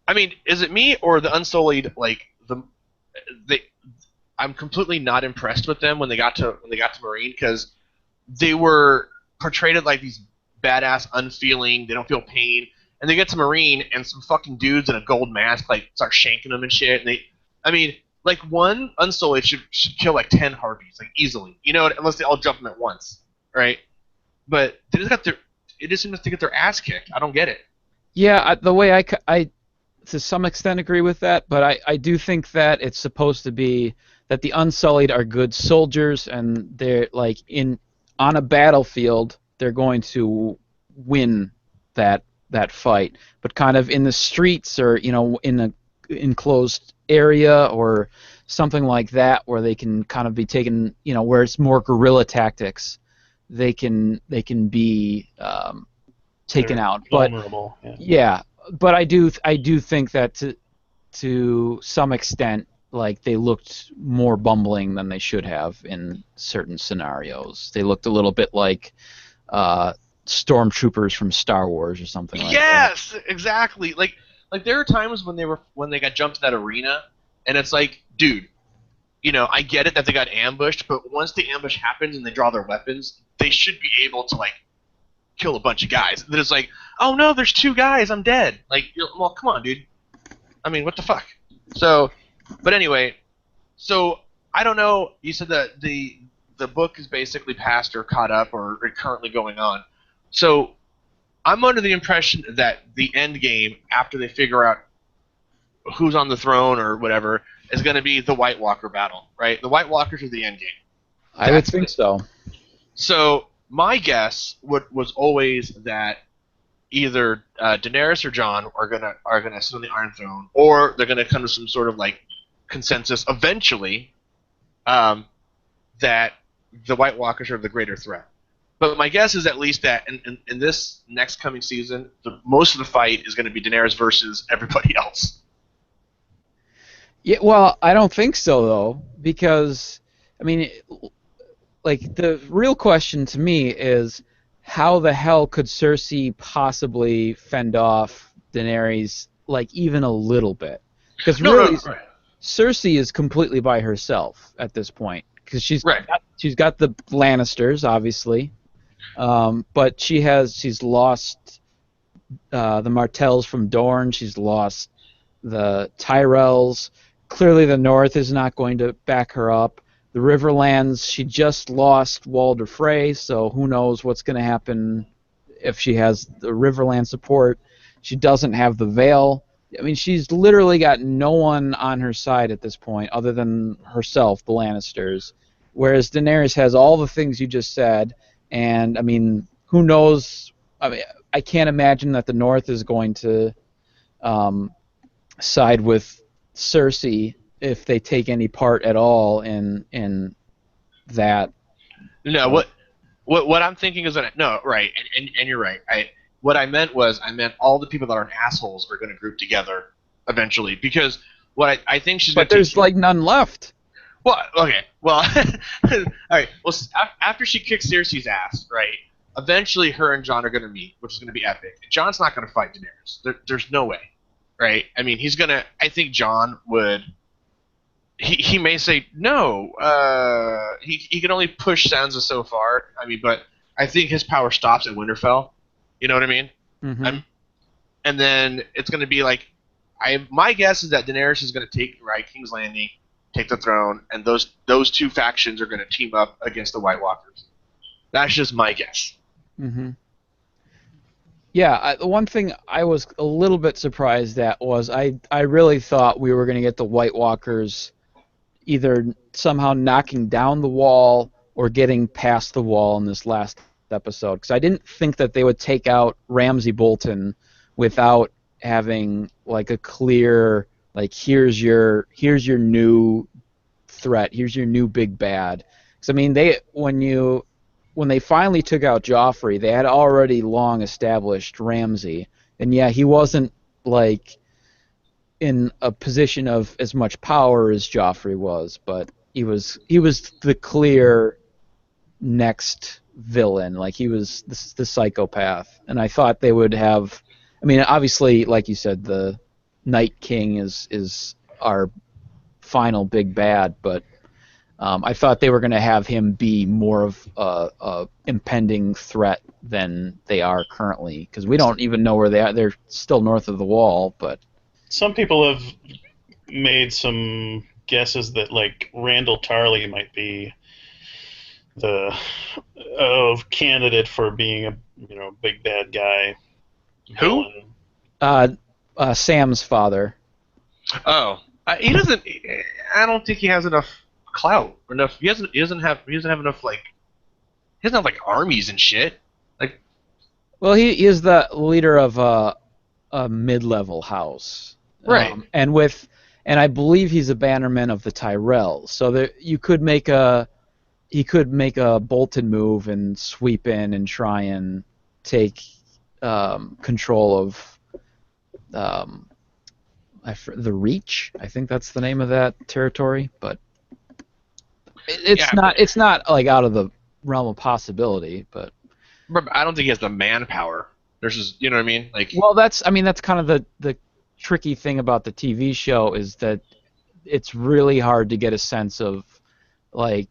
I mean, is it me or the Unsullied? I'm completely not impressed with them when they got to Marine, because they were portrayed as like these badass, unfeeling. They don't feel pain. And they get to Marine, and some fucking dudes in a gold mask like start shanking them and shit. And one Unsullied should kill like 10 harpies, like easily, unless they all jump them at once, right? But they just seem to get their ass kicked. I don't get it. Yeah, the way I to some extent agree with that, but I do think that it's supposed to be that the Unsullied are good soldiers, and they're like on a battlefield, they're going to win that fight, but kind of in the streets or in a enclosed area or something like that where they can kind of be taken, where it's more guerrilla tactics, they can be taken out. Vulnerable. But yeah, but I do think that to some extent, like, they looked more bumbling than they should have in certain scenarios. They looked a little bit like stormtroopers from Star Wars or something like that. Yes, exactly. Like there are times when they got jumped in that arena, and it's like, dude, I get it that they got ambushed, but once the ambush happens and they draw their weapons, they should be able to like kill a bunch of guys. Then it's like, oh no, there's 2 guys, I'm dead. Like, well, come on, dude. I mean, what the fuck? So, but anyway, so I don't know. You said that the book is basically past or caught up or currently going on. So I'm under the impression that the end game, after they figure out who's on the throne or whatever, is going to be the White Walker battle, right? The White Walkers are the end game. I would think so. So my guess was always that either Daenerys or Jon are gonna sit on the Iron Throne, or they're gonna come to some sort of like consensus eventually that the White Walkers are the greater threat. But my guess is at least that in this next coming season, most of the fight is going to be Daenerys versus everybody else. Yeah, well, I don't think so, though, because, I mean, like, the real question to me is how the hell could Cersei possibly fend off Daenerys, like, even a little bit? Because really, Cersei is completely by herself at this point, because she's got the Lannisters, obviously. But she's lost the Martells from Dorne. She's lost the Tyrells. Clearly, the North is not going to back her up. The Riverlands, she just lost Walder Frey, so who knows what's going to happen if she has the Riverland support. She doesn't have the Vale. I mean, she's literally got no one on her side at this point other than herself, the Lannisters. Whereas Daenerys has all the things you just said, and I mean, who knows? I mean, I can't imagine that the North is going to side with Cersei if they take any part at all in that. No, what I'm thinking is that no, right, and you're right. What I meant was I meant all the people that are assholes are going to group together eventually because what I think she's going But to there's like none left. Well, okay, well, all right. Well, after she kicks Cersei's ass, right? Eventually, her and Jon are going to meet, which is going to be epic. Jon's not going to fight Daenerys. There's no way, right? I mean, he's gonna. I think Jon would. He may say no. He can only push Sansa so far. I mean, but I think his power stops at Winterfell. You know what I mean? Mm-hmm. And then it's going to be like, my guess is that Daenerys is going to take King's Landing, take the throne, and those two factions are going to team up against the White Walkers. That's just my guess. Mm-hmm. Yeah, the one thing I was a little bit surprised at was I really thought we were going to get the White Walkers either somehow knocking down the wall or getting past the wall in this last episode, because I didn't think that they would take out Ramsay Bolton without having like a clear, like, here's your new threat, here's your new big bad. Because I mean, when they finally took out Joffrey, they had already long established Ramsay, and yeah, he wasn't like in a position of as much power as Joffrey was, but he was the clear next villain. Like, he was the psychopath, and I thought they would have. I mean, obviously, like you said, the Night King is our final big bad, but I thought they were going to have him be more of a impending threat than they are currently, because we don't even know where they are. They're still north of the wall, but some people have made some guesses that like Randall Tarley might be the candidate for being a big bad guy. Who? Sam's father. Oh, he doesn't. I don't think he has enough clout or enough. He doesn't have enough like. He doesn't have like armies and shit. Like, well, he is the leader of a mid-level house, right? And I believe he's a bannerman of the Tyrells. So that he could make a Bolton move and sweep in and try and take control of the Reach. I think that's the name of that territory, but it's not like out of the realm of possibility. But I don't think he has the manpower. There's just, you know what I mean? Like, well, that's kind of the tricky thing about the TV show is that it's really hard to get a sense of like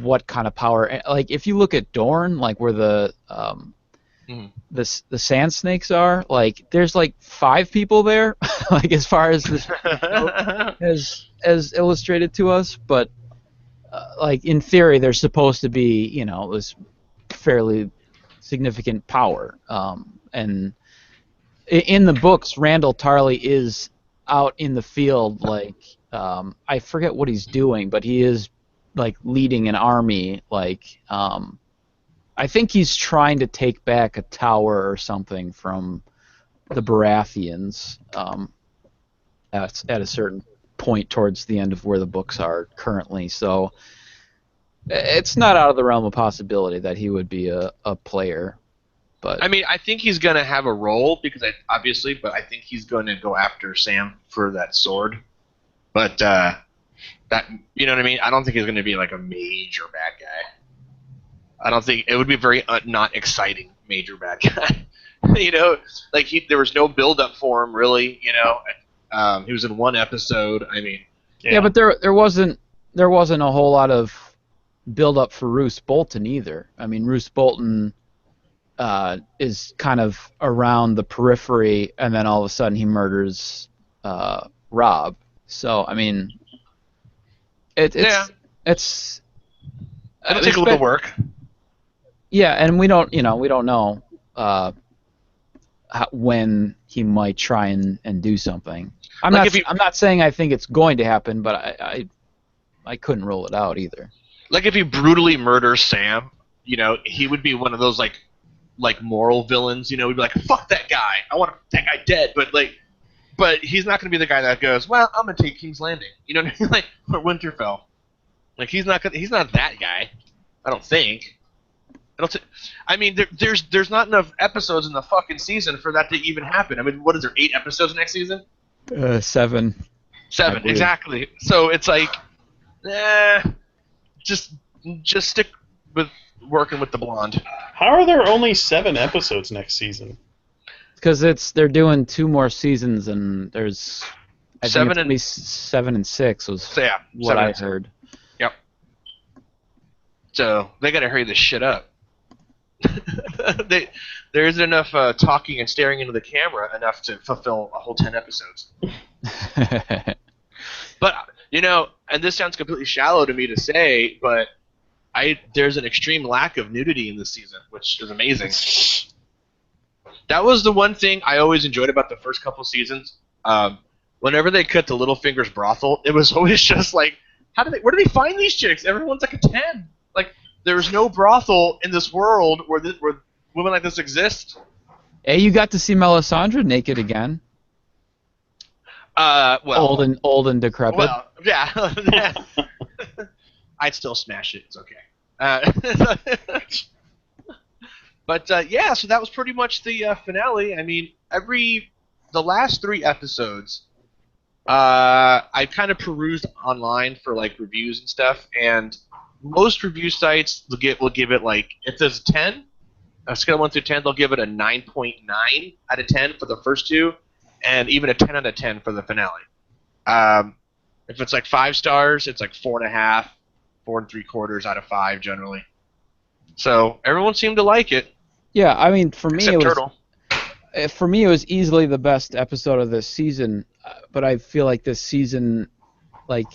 what kind of power. Like, if you look at Dorne, like where the sand snakes are, like there's like 5 people there, like as far as this as illustrated to us, but like in theory they're supposed to be this fairly significant power, and in the books Randall Tarley is out in the field, like I forget what he's doing, but he is like leading an army, like I think he's trying to take back a tower or something from the Baratheons at a certain point towards the end of where the books are currently. So it's not out of the realm of possibility that he would be a player. But I mean, I think he's going to have a role but I think he's going to go after Sam for that sword. But that, you know what I mean? I don't think he's going to be like a major bad guy. I don't think it would be very not exciting major bad guy. Like there was no build up for him really. He was in one episode. I mean, yeah, but there wasn't a whole lot of build up for Roose Bolton either. I mean, Roose Bolton is kind of around the periphery, and then all of a sudden he murders Robb. So I mean, it'll take a little work. Yeah, and we don't know. when he might try and do something. I'm Like not if he I'm not saying I think it's going to happen, but I couldn't rule it out either. like if he brutally murders Sam, he would be one of those like moral villains. He'd be like, fuck that guy, I want that guy dead. But he's not going to be the guy that goes, well, I'm going to take King's Landing. You know what I mean? Like, or Winterfell. Like, he's not that guy. I don't think. I mean, there's not enough episodes in the fucking season for that to even happen. I mean, what is there, 8 episodes next season? 7. 7, exactly. So it's like, just stick with working with the blonde. How are there only 7 episodes next season? Because they're doing 2 more seasons, and there's I think it's only 7 and 6 was what I heard. Yep. So they got to hurry this shit up. There isn't enough talking and staring into the camera enough to fulfill a whole 10 episodes. But and this sounds completely shallow to me to say, but there's an extreme lack of nudity in this season, which is amazing. That was the one thing I always enjoyed about the first couple seasons. Whenever they cut to Littlefinger's brothel, it was always just like, where do they find these chicks? Everyone's like a 10. Like, there's no brothel in this world where women like this exist. Hey, you got to see Melisandre naked again. Well, old and decrepit. Well, yeah. I'd still smash it. It's okay. But yeah, so that was pretty much the finale. I mean, the last 3 episodes, I kind of perused online for like reviews and stuff, and most review sites will give it like, if there's a 10, a scale of 1 through 10, they'll give it a 9.9 out of 10 for the first 2, and even a 10 out of 10 for the finale. If it's like 5 stars, it's like 4.5, 4 3/4 out of 5 generally. So everyone seemed to like it. Yeah, I mean, for me Turtle. it was easily the best episode of this season. But I feel like this season, like,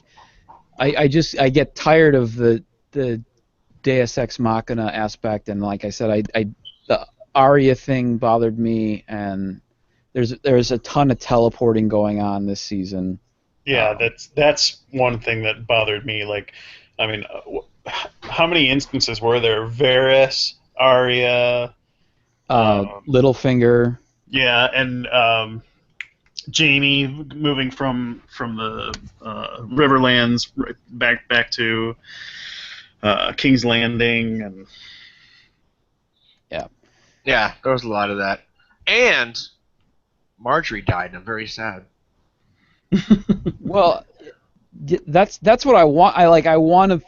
I get tired of the Deus Ex Machina aspect, and like I said, the Arya thing bothered me, and there's a ton of teleporting going on this season. Yeah, that's one thing that bothered me. Like, I mean, how many instances were there? Varys, Arya, Littlefinger. Yeah, and Jaime moving from the Riverlands back to King's Landing, and yeah, there was a lot of that. And Marjorie died, and I'm very sad. Well, that's what I want. I want to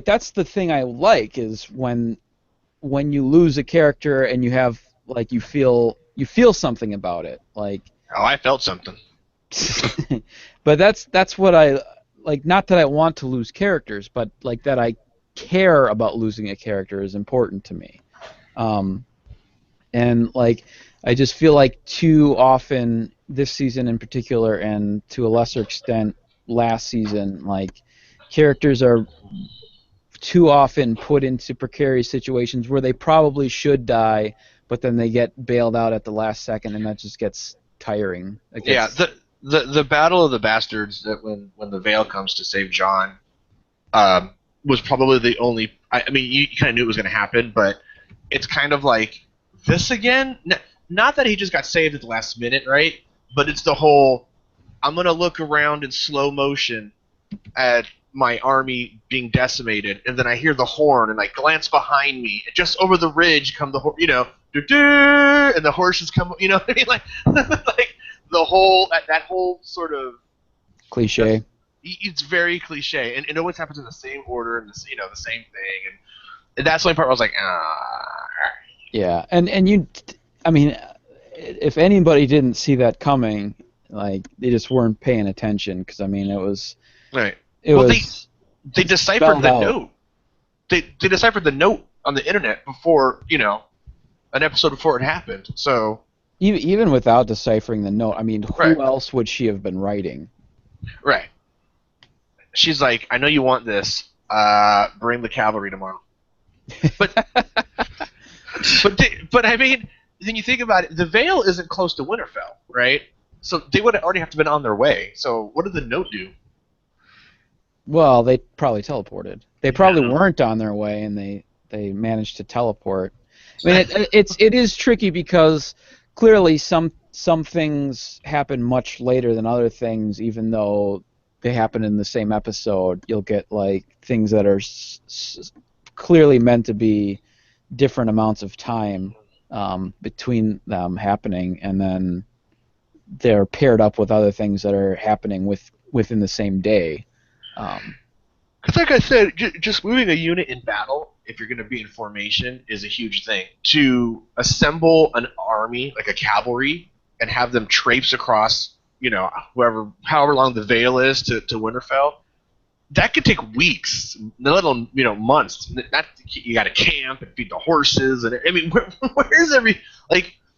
that's the thing I like, is when you lose a character and you have like you feel something about it. Like, oh, I felt something. But that's what I like. Not that I want to lose characters, but like that I care about losing a character is important to me. And like I just feel like too often this season in particular, and to a lesser extent last season, like characters are too often put into precarious situations where they probably should die, but then they get bailed out at the last second, and that just gets tiring. Yeah, the Battle of the Bastards, that when the Veil comes to save Jon, was probably the only. I mean, you kind of knew it was going to happen, but it's kind of like this again. Not that he just got saved at the last minute, right? But it's the whole, I'm going to look around in slow motion at my army being decimated, and then I hear the horn, and I glance behind me, and just over the ridge come the horse, and the horses come, you know what I mean? Like, like the whole, that whole sort of cliche. It's very cliche, and it always happens in the same order, and the same thing, and that's the only part where I was like, Yeah, and you, I mean, if anybody didn't see that coming, like they just weren't paying attention, because I mean it was right. They deciphered the note. They deciphered the note on the internet before an episode before it happened. So even without deciphering the note, I mean, who else would she have been writing? Right. She's like, I know you want this. Bring the cavalry tomorrow. But I mean, then you think about it, the Vale isn't close to Winterfell, right? So they would already have to been on their way. So what did the note do? Well, they probably teleported. They probably weren't on their way, and they managed to teleport. I mean, it is tricky because clearly some things happen much later than other things, even though they happen in the same episode. You'll get like things that are clearly meant to be different amounts of time between them happening, and then they're paired up with other things that are happening within the same day. Because like I said, just moving a unit in battle, if you're going to be in formation, is a huge thing. To assemble an army, like a cavalry, and have them traipse across, however long the Vale is to Winterfell, that could take weeks, let alone months. You got to camp and feed the horses, and I mean, where's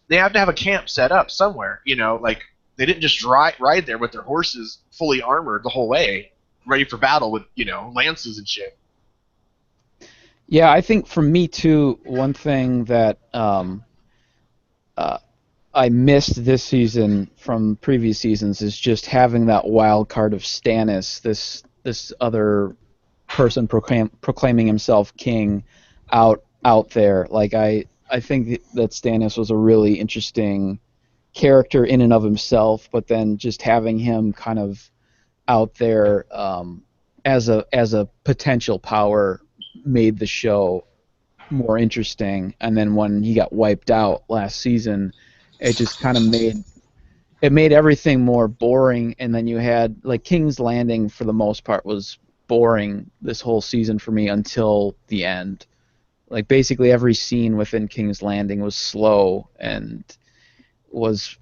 they have to have a camp set up somewhere. They didn't just ride there with their horses fully armored the whole way, ready for battle with lances and shit. Yeah, I think for me too, one thing that I missed this season from previous seasons is just having that wild card of Stannis, this other person proclaiming himself king out there. Like I think that Stannis was a really interesting character in and of himself, but then just having him kind of out there as a potential power made the show more interesting. And then when he got wiped out last season, it just kind of made everything more boring. And then you had like King's Landing for the most part was boring this whole season for me until the end. Like basically every scene within King's Landing was slow and was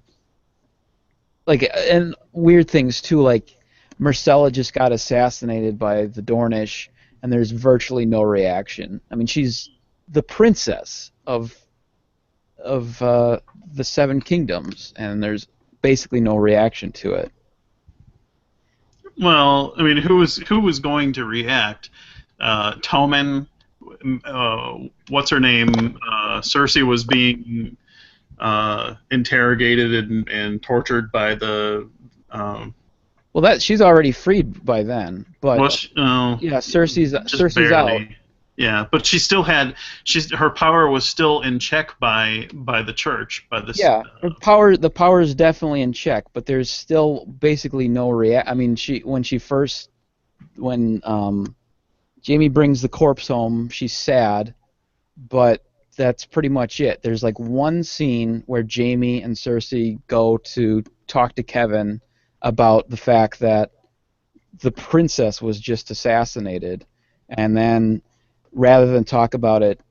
like, and weird things too, like Myrcella just got assassinated by the Dornish, and there's virtually no reaction. I mean, she's the princess of the Seven Kingdoms, and there's basically no reaction to it. Well, I mean, who was going to react? Tommen, what's her name? Cersei was being interrogated and tortured by the. Well, that she's already freed by then, but yeah, Cersei's barely. out. Yeah, but she still had her power was still in check by the church, by the. Yeah, the power is definitely in check, but there's still basically no react. I mean, when Jaime brings the corpse home, she's sad, but that's pretty much it. There's like one scene where Jaime and Cersei go to talk to Kevin about the fact that the princess was just assassinated, and then rather than talk about it,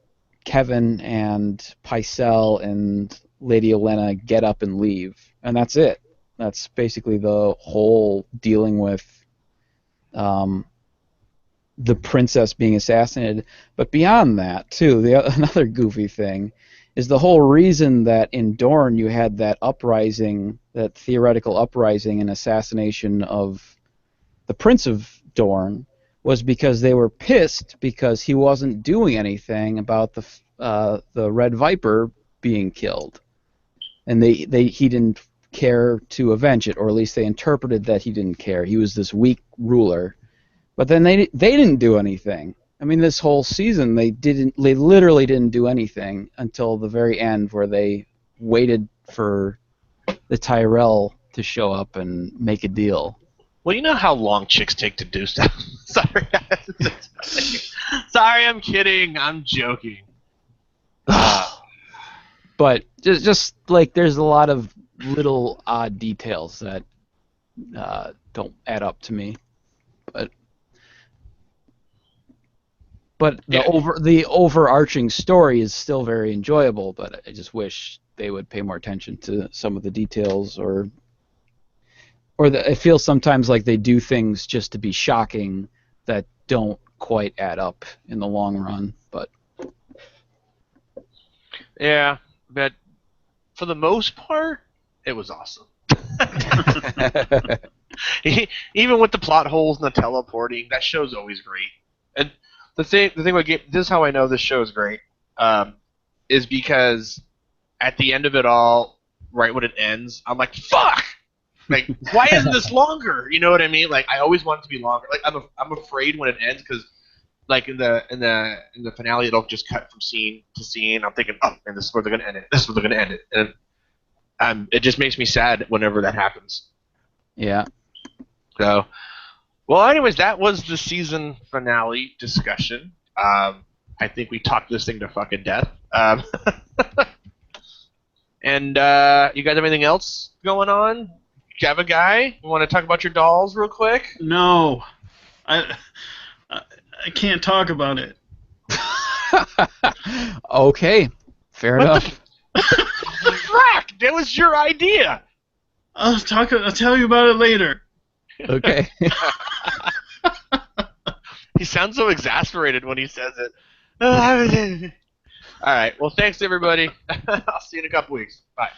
Kevin and Pycelle and Lady Olenna get up and leave, and that's it. That's basically the whole dealing with the princess being assassinated. But beyond that, too, another goofy thing is the whole reason that in Dorne you had that uprising, that theoretical uprising and assassination of the Prince of Dorne, was because they were pissed because he wasn't doing anything about the Red Viper being killed, and he didn't care to avenge it, or at least they interpreted that he didn't care. He was this weak ruler, but then they didn't do anything. I mean, this whole season they literally didn't do anything until the very end, where they waited for the Tyrell to show up and make a deal. Well, you know how long chicks take to do stuff. Sorry. Sorry, I'm kidding. I'm joking. But just like there's a lot of little odd details that don't add up to me. But the overarching story is still very enjoyable. But I just wish they would pay more attention to some of the details, or I feel sometimes like they do things just to be shocking that don't quite add up in the long run. But yeah, but for the most part, it was awesome. Even with the plot holes and the teleporting, that show's always great. And the thing this is how I know this show is great, is because at the end of it all, right when it ends, I'm like, fuck! Like, why isn't this longer? You know what I mean? Like, I always want it to be longer. Like, I'm afraid when it ends because, like, in the finale, it'll just cut from scene to scene. I'm thinking, oh, man, this is where they're gonna end it. This is where they're gonna end it, and it just makes me sad whenever that happens. Yeah. So, well, anyways, that was the season finale discussion. I think we talked this thing to fucking death. And you guys have anything else going on? Gavagai, you want to talk about your dolls real quick? No, I can't talk about it. Okay, fair enough. Fuck! That was your idea. I'll tell you about it later. Okay. He sounds so exasperated when he says it. All right. Well, thanks everybody. I'll see you in a couple weeks. Bye.